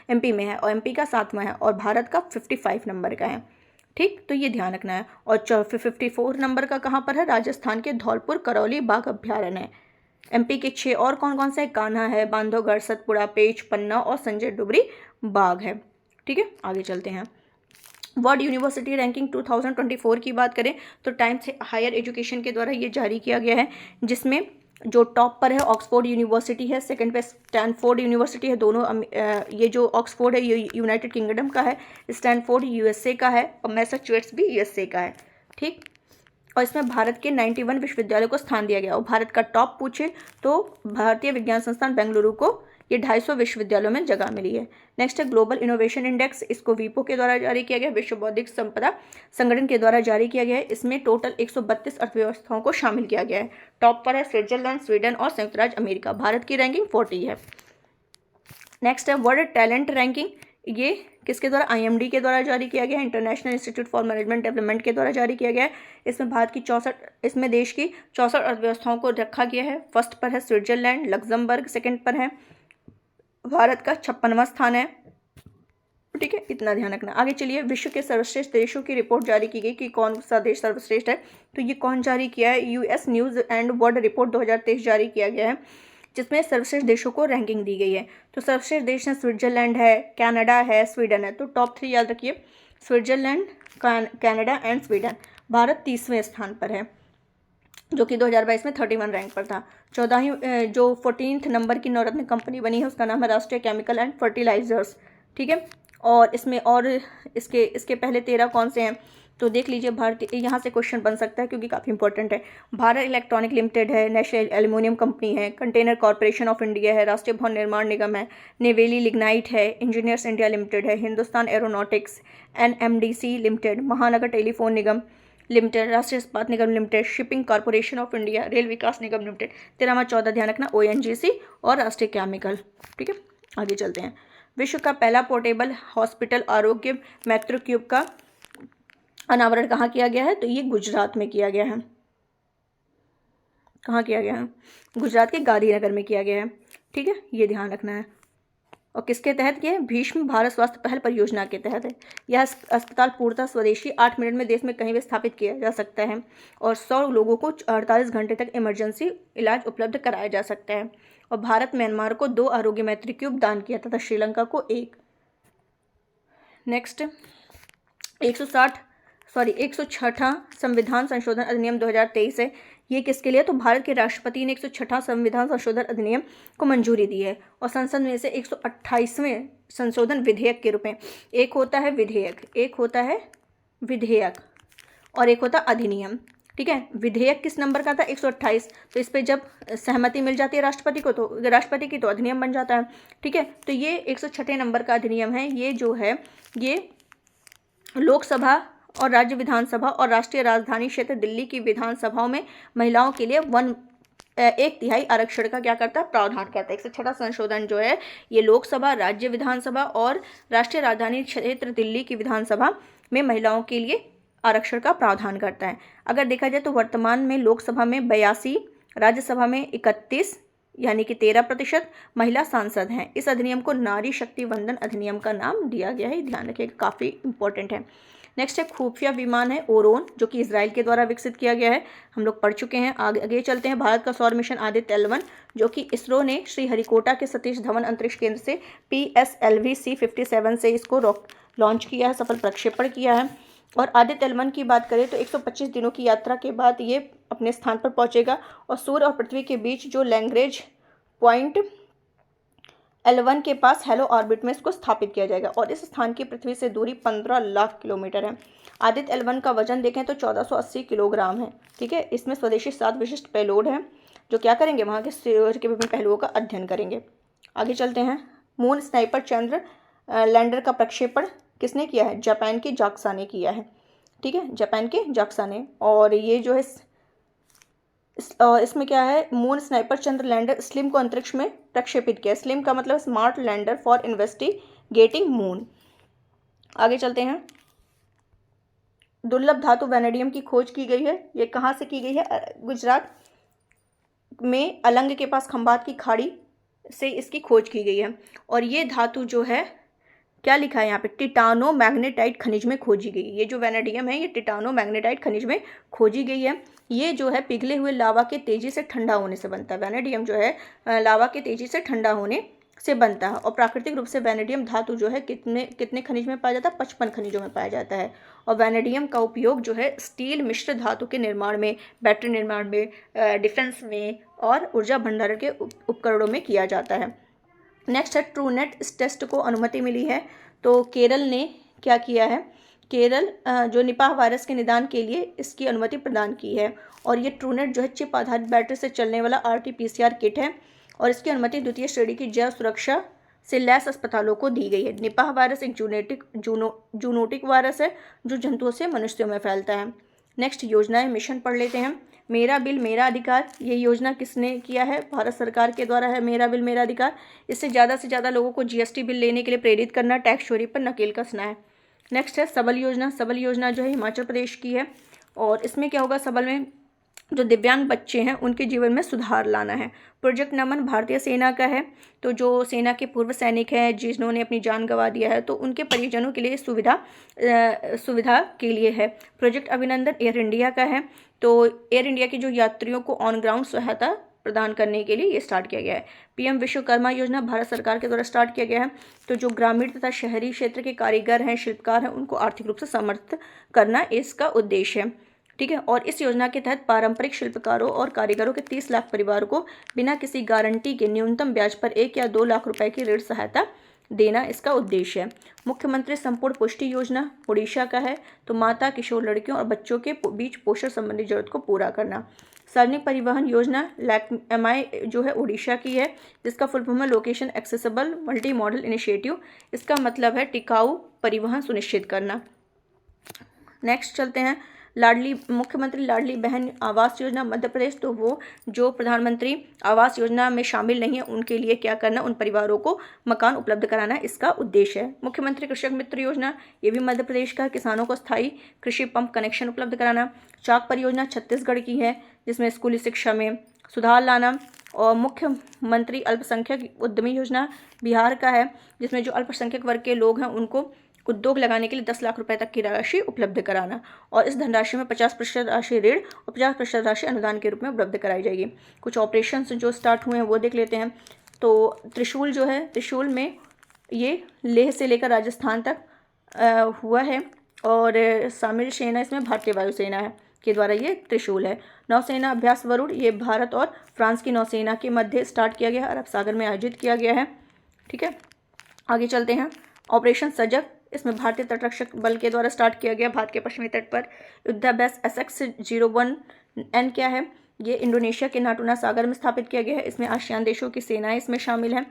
एमपी में है और एमपी का 7वां है और भारत का 55 नंबर का है। ठीक, तो ये ध्यान रखना है। और 54 नंबर का कहाँ पर है, राजस्थान के धौलपुर करौली बाघ अभ्यारण्य है। एमपी के 6 और कौन कौन से है, कान्हा है, बांधवगढ़, सतपुड़ा, पेंच, पन्ना और संजय डुबरी बाघ है। ठीक है, आगे चलते हैं। वर्ल्ड यूनिवर्सिटी रैंकिंग 2024 की बात करें तो टाइम्स हायर एजुकेशन के द्वारा ये जारी किया गया है, जिसमें जो टॉप पर है ऑक्सफोर्ड यूनिवर्सिटी है, सेकंड पे स्टैनफोर्ड यूनिवर्सिटी है। दोनों ये जो ऑक्सफोर्ड है ये यूनाइटेड किंगडम का है, स्टैनफोर्ड यूएसए का है और मैसाचुसेट्स भी यूएसए का है। ठीक, और इसमें भारत के 91 विश्वविद्यालयों को स्थान दिया गया और भारत का टॉप पूछे तो भारतीय विज्ञान संस्थान बेंगलुरु को ये 250 विश्वविद्यालयों में जगह मिली है। नेक्स्ट है ग्लोबल इनोवेशन इंडेक्स, इसको वीपो के द्वारा जारी किया गया, विश्व बौद्धिक संपदा संगठन के द्वारा जारी किया गया है। इसमें टोटल 132 अर्थव्यवस्थाओं को शामिल किया गया है। टॉप पर है स्विट्जरलैंड, स्वीडन और संयुक्त राज्य अमेरिका। भारत की रैंकिंग 40 है। नेक्स्ट है वर्ल्ड टैलेंट रैंकिंग, ये किसके द्वारा, आईएमडी के द्वारा जारी किया गया है, international institute for management development के द्वारा जारी किया गया है। इसमें देश की 64 अर्थव्यवस्थाओं को रखा गया है। फर्स्ट पर है स्विट्जरलैंड, लग्जमबर्ग सेकंड पर है, भारत का 56वां स्थान है। ठीक है, इतना ध्यान रखना। आगे चलिए, विश्व के सर्वश्रेष्ठ देशों की रिपोर्ट जारी की गई कि कौन सा देश सर्वश्रेष्ठ है, तो ये कौन जारी किया है, US news and world report 2023 जारी किया गया है, जिसमें सर्वश्रेष्ठ देशों को रैंकिंग दी गई है। तो सर्वश्रेष्ठ देश हैं स्विट्जरलैंड है, कनाडा है, स्वीडन है। तो टॉप 3 याद रखिए, Switzerland, Canada and Sweden. Bharat 30वें स्थान पर है, जो कि 2022 में 31 रैंक पर था। 14th नंबर की नवरत्न कंपनी बनी है, उसका नाम है राष्ट्रीय केमिकल एंड फर्टिलाइजर्स। ठीक है, और इसमें और इसके पहले 13 कौन से हैं, तो देख लीजिए। भारतीय, यहाँ से क्वेश्चन बन सकता है क्योंकि काफ़ी इंपॉर्टेंट है। भारत इलेक्ट्रॉनिक लिमिटेड है, नेशनल एल्यूमिनियम कंपनी है, कंटेनर कॉर्पोरेशन ऑफ इंडिया है, राष्ट्रीय भवन निर्माण निगम है, नेवेली लिग्नाइट है, इंजीनियर्स इंडिया लिमिटेड है, Hindustan aeronautics, NMDC limited, Mahanagar telephone Nigam limited, Rashtriya Ispat Nigam limited, shipping corporation of India, rail Vikas Nigam limited. 13वां 14 ध्यान रखना, ओएनजीसी और राष्ट्रीय केमिकल। ठीक है, आगे चलते हैं। विश्व का पहला पोर्टेबल हॉस्पिटल आरोग्य मैत्रो क्यूब का अनावरण कहाँ किया गया है, तो ये गुजरात में किया गया है। कहाँ किया गया है, गुजरात के गांधीनगर में किया गया है। ठीक है, ये ध्यान रखना है। और किसके तहत ये? भीष्म भारत स्वास्थ्य पहल परियोजना के तहत है। यह अस्पताल पूर्णतः स्वदेशी 8 मिनट में देश में कहीं भी स्थापित किया जा सकता है और 100 लोगों को 48 घंटे तक इमरजेंसी इलाज उपलब्ध कराया जा सकता है। और भारत म्यांमार को 2 आरोग्य मैत्री क्यूब दान किया तथा श्रीलंका को 1। नेक्स्ट 106वां संविधान संशोधन अधिनियम 2023 है। ये किसके लिए? तो भारत के राष्ट्रपति ने 106वां संविधान संशोधन अधिनियम को मंजूरी दी है और संसद में से 128वें संशोधन विधेयक के रूप में, एक होता है विधेयक और एक होता अधिनियम। ठीक है, विधेयक किस नंबर का था? 128। तो इस पे जब सहमति मिल जाती है राष्ट्रपति की तो अधिनियम बन जाता है। ठीक है, तो ये 106 नंबर का अधिनियम है। ये जो है ये लोकसभा और राज्य विधानसभा और राष्ट्रीय राजधानी क्षेत्र दिल्ली की विधानसभाओं में महिलाओं के लिए 1/3 आरक्षण का क्या करता है? प्रावधान करता है। 106वां संशोधन जो है ये लोकसभा, राज्य विधानसभा और राष्ट्रीय राजधानी क्षेत्र दिल्ली की विधानसभा में महिलाओं के लिए आरक्षण का प्रावधान करता है। अगर देखा जाए तो वर्तमान में लोकसभा में 82, राज्यसभा में 31 यानी कि 13% महिला सांसद हैं। इस अधिनियम को नारी शक्ति वंदन अधिनियम का नाम दिया गया है, ध्यान रखिएगा, काफ़ी इंपॉर्टेंट है। नेक्स्ट है खुफिया विमान है ओरोन, जो कि इजराइल के द्वारा विकसित किया गया है, हम लोग पढ़ चुके हैं। आगे चलते हैं। भारत का सौर मिशन आदित्य L1, जो कि इसरो ने श्रीहरिकोटा के सतीश धवन अंतरिक्ष केंद्र से PSLV C57 से इसको लॉन्च किया है, सफल प्रक्षेपण किया है। और आदित्य L1 की बात करें तो 125 दिनों की यात्रा के बाद ये अपने स्थान पर पहुंचेगा और सूर्य और पृथ्वी के बीच जो लैग्रेंज पॉइंट L1 के पास हेलो ऑर्बिट में इसको स्थापित किया जाएगा और इस स्थान की पृथ्वी से दूरी 15 लाख किलोमीटर है। आदित्य L1 का वजन देखें तो 1480 किलोग्राम है। ठीक है, इसमें स्वदेशी 7 विशिष्ट पेलोड हैं जो क्या करेंगे? वहाँ के सूर्य के विभिन्न पहलुओं का अध्ययन करेंगे। आगे चलते हैं। मून स्नाइपर चंद्र लैंडर का प्रक्षेपण किसने किया है? जापान के जाक्सा ने किया है। ठीक है, जापान के जाक्सा ने। और ये जो है इसमें क्या है? मून स्नाइपर चंद्र लैंडर स्लिम को अंतरिक्ष में प्रक्षेपित किया। स्लिम का मतलब smart lander for investigating moon. आगे चलते हैं। दुर्लभ धातु वैनेडियम की खोज की गई है। ये कहाँ से की गई है? गुजरात में अलंग के पास खंभात की खाड़ी से इसकी खोज की गई है। और ये धातु जो है क्या लिखा है यहाँ पे? टिटानो मैग्नेटाइट खनिज में खोजी गई। ये जो वैनेडियम है ये टिटानो मैग्नेटाइट खनिज में खोजी गई है। ये जो है पिघले हुए लावा के तेजी से ठंडा होने से बनता है। वैनेडियम जो है लावा के तेजी से ठंडा होने से बनता है। और प्राकृतिक रूप से वैनेडियम धातु जो है कितने खनिज में पाया जाता है? 55 खनिजों में पाया जाता है। और वैनेडियम का उपयोग जो है स्टील मिश्र धातु के निर्माण में, बैटरी निर्माण में, डिफेंस में और ऊर्जा भंडारण के उपकरणों में किया जाता है। नेक्स्ट है ट्रूनेट। इस टेस्ट को अनुमति मिली है तो केरल ने क्या किया है? केरल जो निपाह वायरस के निदान के लिए इसकी अनुमति प्रदान की है। और ये ट्रूनेट जो है चिप आधारित बैटरी से चलने वाला RT-PCR किट है और इसकी अनुमति द्वितीय श्रेणी की जैव सुरक्षा से लैस अस्पतालों को दी गई है। निपाह वायरस एक जूनोटिक वायरस है जो जंतुओं से मनुष्यों में फैलता है। नेक्स्ट योजनाएं मिशन पढ़ लेते हैं। मेरा बिल मेरा अधिकार, ये योजना किसने किया है? भारत सरकार के द्वारा है मेरा बिल मेरा अधिकार। इससे ज़्यादा लोगों को GST बिल लेने के लिए प्रेरित करना, टैक्स चोरी पर नकेल कसना है। नेक्स्ट है सबल योजना। सबल योजना जो है हिमाचल प्रदेश की है और इसमें क्या होगा? सबल में जो दिव्यांग बच्चे हैं उनके जीवन में सुधार लाना है। प्रोजेक्ट नमन भारतीय सेना का है, तो जो सेना के पूर्व सैनिक हैं जिन्होंने अपनी जान गंवा दिया है तो उनके परिजनों के लिए सुविधा के लिए है। प्रोजेक्ट अभिनंदन एयर इंडिया का है, तो एयर इंडिया के जो यात्रियों को ऑन ग्राउंड सहायता प्रदान करने के लिए ये स्टार्ट किया गया है। PM विश्वकर्मा योजना भारत सरकार के द्वारा स्टार्ट किया गया है, तो जो ग्रामीण तथा शहरी क्षेत्र के कारीगर हैं, शिल्पकार हैं, उनको आर्थिक रूप से समर्थ करना इसका उद्देश्य है। ठीक है, और इस योजना के तहत पारंपरिक शिल्पकारों और कारीगरों के 30 लाख परिवारों को बिना किसी गारंटी के न्यूनतम ब्याज पर 1 या 2 लाख रुपए की ऋण सहायता देना इसका उद्देश्य है। मुख्यमंत्री संपूर्ण पुष्टि योजना उड़ीसा का है, तो माता, किशोर लड़कियों और बच्चों के बीच पोषण संबंधी जरूरत को पूरा करना। सार्वजनिक परिवहन योजना LACMI जो है उड़ीसा की है, जिसका फुल फॉर्म है location accessible multi modal initiative. इसका मतलब है टिकाऊ परिवहन सुनिश्चित करना। नेक्स्ट चलते हैं। मुख्यमंत्री लाडली बहन आवास योजना मध्य प्रदेश, तो वो जो प्रधानमंत्री आवास योजना में शामिल नहीं है उनके लिए क्या करना? उन परिवारों को मकान उपलब्ध कराना इसका उद्देश्य है। मुख्यमंत्री कृषक मित्र योजना, ये भी मध्य प्रदेश का, किसानों को स्थायी कृषि पंप कनेक्शन उपलब्ध कराना। चाक परियोजना छत्तीसगढ़ की है, जिसमें स्कूली शिक्षा में सुधार लाना। और मुख्यमंत्री अल्पसंख्यक उद्यमी योजना बिहार का है, जिसमें जो अल्पसंख्यक वर्ग के लोग हैं उनको उद्योग लगाने के लिए 10 लाख रुपए तक की राशि उपलब्ध कराना, और इस धनराशि में 50% राशि ऋण और 50% राशि अनुदान के रूप में उपलब्ध कराई जाएगी। कुछ ऑपरेशन जो स्टार्ट हुए हैं वो देख लेते हैं। तो त्रिशूल जो है, त्रिशूल में ये लेह से लेकर राजस्थान तक हुआ है, और शामिल सेना इसमें भारतीय वायुसेना है के द्वारा ये त्रिशूल है। नौसेना अभ्यास वरुण, ये भारत और फ्रांस की नौसेना के मध्य स्टार्ट किया गया है, अरब सागर में आयोजित किया गया है। ठीक है, आगे चलते हैं। ऑपरेशन सजग, इसमें भारतीय तटरक्षक बल के द्वारा स्टार्ट किया गया भारत के पश्चिमी तट पर। युद्धाभ्यास SX-01N क्या है, ये इंडोनेशिया के नाटुना सागर में स्थापित किया गया है। इसमें आसियान देशों की सेनाएं इसमें शामिल हैं।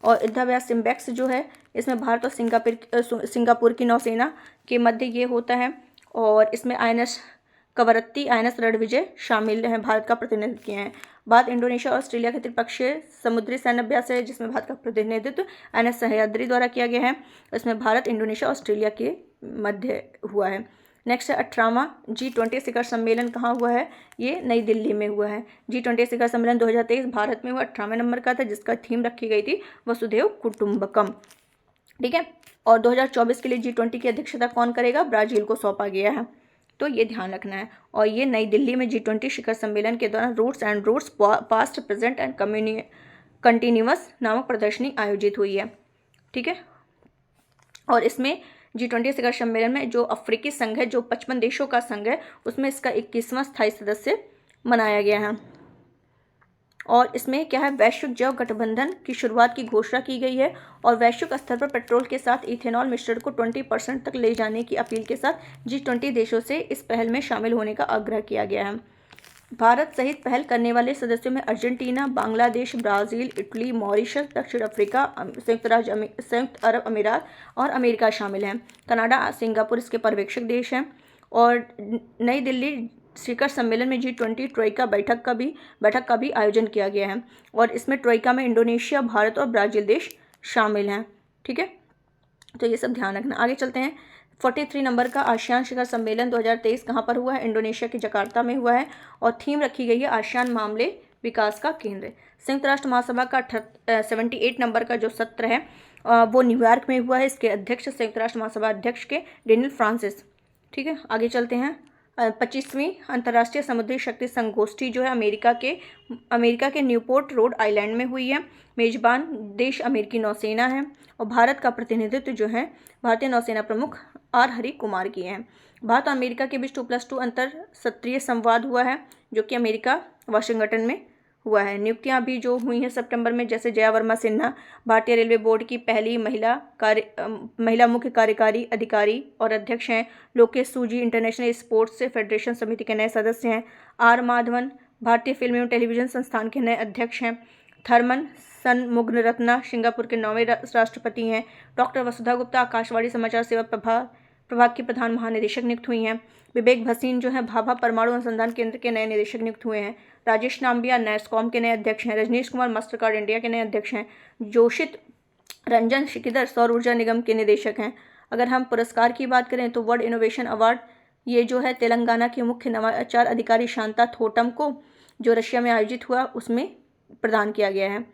और युद्धाभ्यास सिम्बेक्स जो है, इसमें भारत और सिंगापुर की नौसेना के मध्य ये होता है, और इसमें INS कवरत्ती, INS रणविजय शामिल हैं, भारत का प्रतिनिधित्व किए हैं। बाद इंडोनेशिया और ऑस्ट्रेलिया के त्रिपक्षीय समुद्री सैन्य अभ्यास है, जिसमें भारत का प्रतिनिधित्व INS सह्याद्री द्वारा किया गया है। इसमें भारत, इंडोनेशिया, ऑस्ट्रेलिया के मध्य हुआ है। नेक्स्ट है 18वां G20 शिखर सम्मेलन कहाँ हुआ है, ये नई दिल्ली में हुआ है। G20 शिखर सम्मेलन 2023 भारत में हुआ, 18वें नंबर का था, जिसका थीम रखी गई थी वसुधैव कुटुंबकम। ठीक है, और 2024 के लिए G20 की अध्यक्षता कौन करेगा, ब्राजील को सौंपा गया है, तो ये ध्यान रखना है। और ये नई दिल्ली में G20 शिखर सम्मेलन के दौरान roots past present and continuous नामक प्रदर्शनी आयोजित हुई है। ठीक है, और इसमें G20 शिखर सम्मेलन में जो अफ्रीकी संघ है, जो 55 देशों का संघ है, उसमें इसका 21वां स्थायी सदस्य बनाया गया है। और इसमें क्या है, वैश्विक जैव गठबंधन की शुरुआत की घोषणा की गई है, और वैश्विक स्तर पर पेट्रोल के साथ इथेनॉल मिश्रण को 20% तक ले जाने की अपील के साथ G20 देशों से इस पहल में शामिल होने का आग्रह किया गया है। भारत सहित पहल करने वाले सदस्यों में Argentina, Bangladesh, Brazil, Italy, Mauritius, दक्षिण अफ्रीका, संयुक्त अरब अमीरात और अमेरिका शामिल हैं। कनाडा, सिंगापुर इसके पर्यवेक्षक देश हैं। और नई दिल्ली शिखर सम्मेलन में G20 ट्रोइका बैठक का भी आयोजन किया गया है, और इसमें ट्रोइका में इंडोनेशिया, भारत और ब्राज़ील देश शामिल हैं। ठीक है, तो ये सब ध्यान रखना। आगे चलते हैं। 43 नंबर का आसियान शिखर सम्मेलन 2023 कहाँ पर हुआ है, इंडोनेशिया की जकार्ता में हुआ है, और थीम रखी गई है आसियान मामले विकास का केंद्र। संयुक्त राष्ट्र महासभा का 78 नंबर का जो सत्र है वो न्यूयॉर्क में हुआ है। इसके अध्यक्ष संयुक्त राष्ट्र महासभा अध्यक्ष के डेनियल फ्रांसिस। ठीक है, आगे चलते हैं। 25वीं अंतर्राष्ट्रीय समुद्री शक्ति संगोष्ठी जो है अमेरिका के न्यूपोर्ट रोड आइलैंड में हुई है। मेजबान देश अमेरिकी नौसेना है, और भारत का प्रतिनिधित्व जो है भारतीय नौसेना प्रमुख R हरि कुमार किए हैं। भारत और अमेरिका के बीच 2+2 अंतर सत्रीय संवाद हुआ है, जो कि अमेरिका वाशिंगटन में हुआ है। नियुक्तियां भी जो हुई हैं सितंबर में, जैसे जया वर्मा सिन्हा भारतीय रेलवे बोर्ड की पहली महिला मुख्य कार्यकारी अधिकारी और अध्यक्ष हैं। लोकेश सूजी इंटरनेशनल स्पोर्ट्स फेडरेशन समिति के नए सदस्य हैं। R माधवन भारतीय फिल्म एवं टेलीविजन संस्थान के नए अध्यक्ष हैं। थर्मन सनमुगनरत्ना सिंगापुर के 9वें राष्ट्रपति हैं। डॉक्टर वसुधा गुप्ता आकाशवाणी समाचार सेवा प्रभाग की प्रधान महानिदेशक नियुक्त हुई हैं। विवेक भसीन जो है भाभा परमाणु अनुसंधान केंद्र के नए निदेशक नियुक्त हुए हैं। राजेश नाम्बिया नैस्कॉम के नए अध्यक्ष हैं। रजनीश कुमार मास्टरकार्ड इंडिया के नए अध्यक्ष हैं। जोशित रंजन शिकिदर सौर ऊर्जा निगम के निदेशक हैं। अगर हम पुरस्कार की बात करें तो वर्ल्ड इनोवेशन अवार्ड ये जो है तेलंगाना के मुख्य नवाचार अधिकारी शांता थोटम को, जो रशिया में आयोजित हुआ, उसमें प्रदान किया गया है।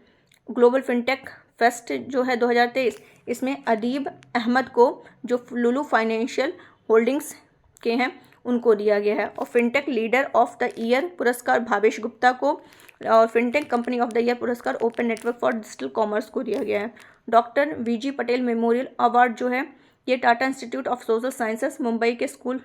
ग्लोबल फिनटेक फेस्ट जो है 2023, इसमें अदीब अहमद को, जो लुलु फाइनेंशियल होल्डिंग्स के हैं, उनको दिया गया है। और fintech leader of the year पुरस्कार भावेश गुप्ता को, और fintech company of the year पुरस्कार open network for digital commerce को दिया गया है। Doctor VG Patel memorial award जो है ये Tata institute of social sciences Mumbai के स्कूल,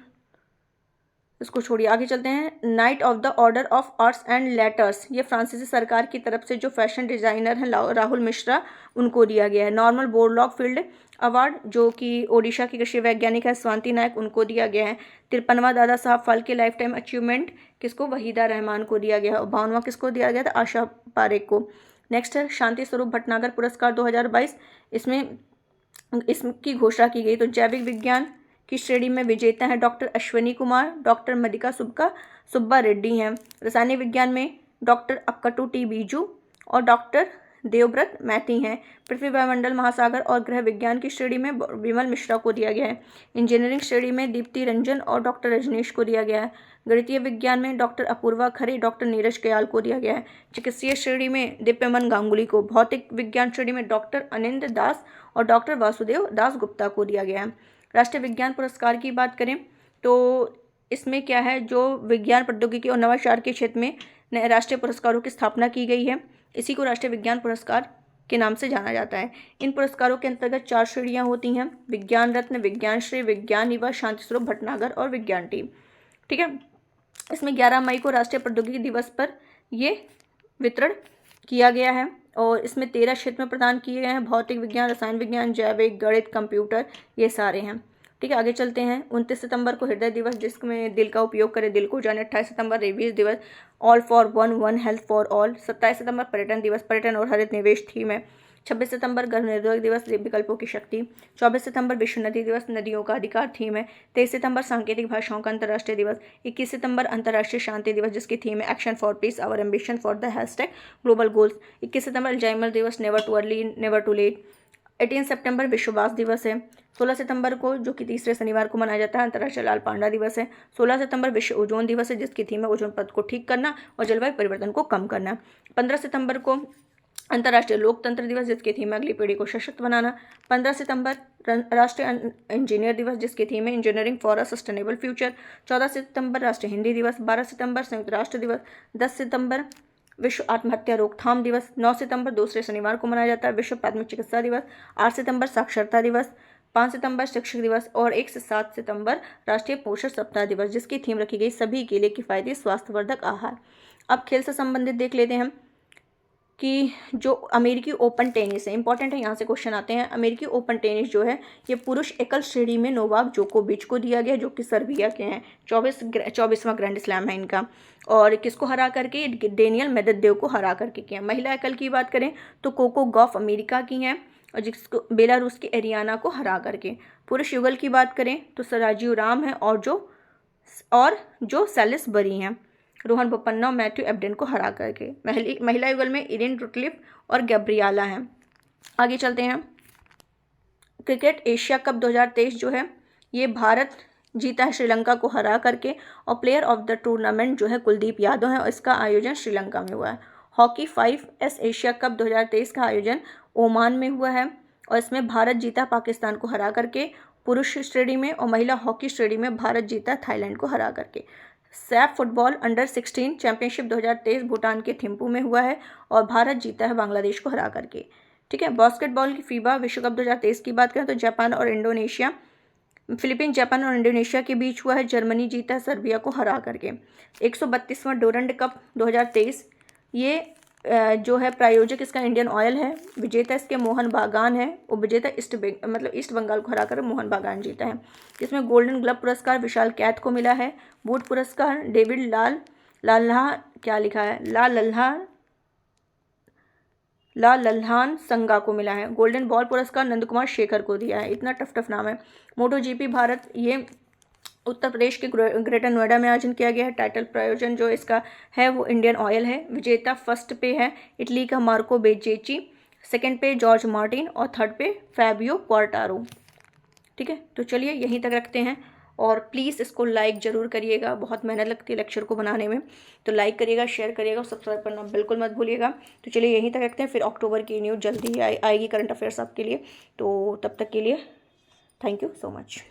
इसको छोड़िए आगे चलते हैं। Knight of the order of arts and letters, ये फ्रांसीसी सरकार की तरफ से जो फैशन डिजाइनर हैं राहुल मिश्रा, उनको दिया गया है। नॉर्मल बोरलॉग फील्ड अवार्ड जो कि ओडिशा की कृषि वैज्ञानिक है स्वाति नायक, उनको दिया गया है। 53वां Dada Saheb Phalke life time achievement किसको, वहीदा रहमान को दिया गया है। और 52वां किसको दिया गया था, आशा पारेख को। नेक्स्ट है शांति स्वरूप भटनागर पुरस्कार 2022, इसकी घोषणा की गई। तो जैविक विज्ञान की श्रेणी में विजेता है डॉक्टर अश्विनी कुमार, डॉक्टर मदिका सुब्बा रेड्डी हैं। रसायनिक विज्ञान में डॉक्टर अक्कटू टी बीजू और डॉक्टर देवव्रत मैती हैं। पृथ्वी, वायुमंडल, महासागर और ग्रह विज्ञान की श्रेणी में विमल मिश्रा को दिया गया है। इंजीनियरिंग श्रेणी में दीप्ति रंजन और डॉक्टर रजनीश को दिया गया है। गणितीय विज्ञान में डॉक्टर अपूर्वा खरे, डॉक्टर नीरज कयाल को दिया गया है। चिकित्सीय श्रेणी में दीप्यमन गांगुली को, भौतिक विज्ञान श्रेणी में डॉक्टर अनिंद दास और डॉक्टर वासुदेव दास गुप्ता को दिया गया है। राष्ट्रीय विज्ञान पुरस्कार की बात करें तो इसमें क्या है, जो विज्ञान प्रौद्योगिकी और नवाचार के क्षेत्र में नए राष्ट्रीय पुरस्कारों की स्थापना की गई है, इसी को राष्ट्रीय विज्ञान पुरस्कार के नाम से जाना जाता है। इन पुरस्कारों के अंतर्गत 4 श्रेणियां होती हैं: विज्ञान रत्न, विज्ञान श्री, विज्ञान युवा, शांति स्वरूप भटनागर और विज्ञान टीम। ठीक है, इसमें 11 मई को राष्ट्रीय प्रौद्योगिकी दिवस पर ये वितरण किया गया है और इसमें 13 क्षेत्र में प्रदान किए गए हैं: भौतिक विज्ञान, रसायन विज्ञान, जैविक, गणित, कंप्यूटर, ये सारे हैं। ठीक है, आगे चलते हैं। 29 सितंबर को हृदय दिवस, जिसमें दिल का उपयोग करें, दिल को जाने। 28 सितंबर रेबीज दिवस, all for one, one health for all. 27 सितंबर पर्यटन दिवस, पर्यटन और हरित निवेश थीम है। 26 सितंबर गर्भ निरोधक दिवस, विकल्पों की शक्ति। 24 सितंबर विश्व नदी दिवस, नदियों का अधिकार थीम है। 23 सितंबर सांकेतिक भाषाओं का अंतर्राष्ट्रीय दिवस। 21 सितंबर अंतर्राष्ट्रीय शांति दिवस, जिसकी थीम है action for peace, our ambition for the hashtag global goals. 21 सितंबर अल्जाइमर दिवस, never too early never too late. 18 सितंबर विश्व बांस दिवस है। 16 सितंबर को, जो कि तीसरे शनिवार को मनाया जाता है, अंतर्राष्ट्रीय लाल पांडा दिवस है। 16 सितंबर विश्व ओजोन दिवस है, जिसकी थीम है ओजोन परत को ठीक करना और जलवायु परिवर्तन को कम करना। 15 सितंबर को अंतर्राष्ट्रीय लोकतंत्र दिवस, जिसकी थीम है अगली पीढ़ी को सशक्त बनाना। 15 सितंबर राष्ट्रीय इंजीनियर दिवस, जिसकी थीम है engineering for a sustainable future. 14 सितंबर राष्ट्रीय हिंदी दिवस। 12 सितंबर संयुक्त राष्ट्र दिवस। 10 सितंबर विश्व आत्महत्या रोकथाम दिवस। 9 सितंबर दूसरे शनिवार को मनाया जाता है, विश्व प्राथमिक चिकित्सा दिवस। 8 सितंबर साक्षरता दिवस। 5 सितंबर शिक्षक दिवस और 1 से 7 सितंबर राष्ट्रीय पोषण सप्ताह दिवस, जिसकी थीम रखी गई सभी के लिए किफ़ायती स्वास्थ्यवर्धक आहार। अब खेल से संबंधित देख लेते हैं कि जो अमेरिकी ओपन टेनिस है, इंपॉर्टेंट है, यहाँ से क्वेश्चन आते हैं। अमेरिकी ओपन टेनिस जो है ये पुरुष एकल श्रेणी में नोवाक जोकोविच को दिया गया, जो कि सर्बिया के हैं। 24वां ग्रैंड स्लैम है इनका। और किसको हरा करके? डेनियल मेदवेदेव को हरा करके किया। महिला एकल की बात करें तो कोको गॉफ अमेरिका की हैं और जिसको बेलारूस की एरियाना को हरा करके। पुरुष युगल की बात करें तो राजीव राम है और जो सैलिसबरी हैं। रोहन बोपन्ना और मैथ्यू एब्डेन को हरा करके। महिला युगल में इरिन रुटक्लिफ और गैब्रियाला हैं। आगे चलते हैं। क्रिकेट एशिया कप 2023 जो है ये भारत जीता है श्रीलंका को हरा करके और प्लेयर ऑफ द टूर्नामेंट जो है कुलदीप यादव है और इसका आयोजन श्रीलंका में हुआ है। हॉकी 5S एशिया कप 2023 का आयोजन ओमान में हुआ है और इसमें भारत जीता पाकिस्तान को हरा करके पुरुष श्रेणी में, और महिला हॉकी श्रेणी में भारत जीता थाईलैंड को हरा करके। Saif football under 16 championship 2023 Bhutan के थिम्पू में हुआ है और भारत जीता है बांग्लादेश को हरा करके। ठीक है, बास्केटबॉल की फीबा विश्व कप 2023 की बात करें तो फिलीपींस, जापान और इंडोनेशिया के बीच हुआ है। जर्मनी जीता है सर्बिया को हरा करके। 132वां डोरंड कप 2023 ये जो है प्रायोजक इसका इंडियन ऑयल है। विजेता इसके मोहन बागान है और विजेता ईस्ट बंगाल को हराकर मोहन बागान जीता है। इसमें गोल्डन ग्लव पुरस्कार विशाल कैथ को मिला है। बूट पुरस्कार डेविड लाल लल्हान संगा को मिला है। गोल्डन बॉल पुरस्कार नंदकुमार शेखर को दिया है। इतना टफ नाम है। मोटो जीपी भारत ये उत्तर प्रदेश के ग्रेटर नोएडा में आयोजन किया गया है। टाइटल प्रायोजन जो इसका है वो इंडियन ऑयल है। विजेता फर्स्ट पे है इटली का मार्को बेजेची, सेकंड पे जॉर्ज मार्टिन और थर्ड पे फैबियो क्वार्टारो। ठीक है, तो चलिए यहीं तक रखते हैं और प्लीज़ इसको लाइक ज़रूर करिएगा। बहुत मेहनत लगती है लेक्चर को बनाने में, तो लाइक करिएगा, शेयर करिएगा और सब्सक्राइब करना बिल्कुल मत भूलिएगा। तो चलिए यहीं तक रखते हैं, फिर अक्टूबर की न्यूज़ जल्दी ही आएगी करंट अफेयर्स आपके लिए। तो तब तक के लिए थैंक यू सो मच।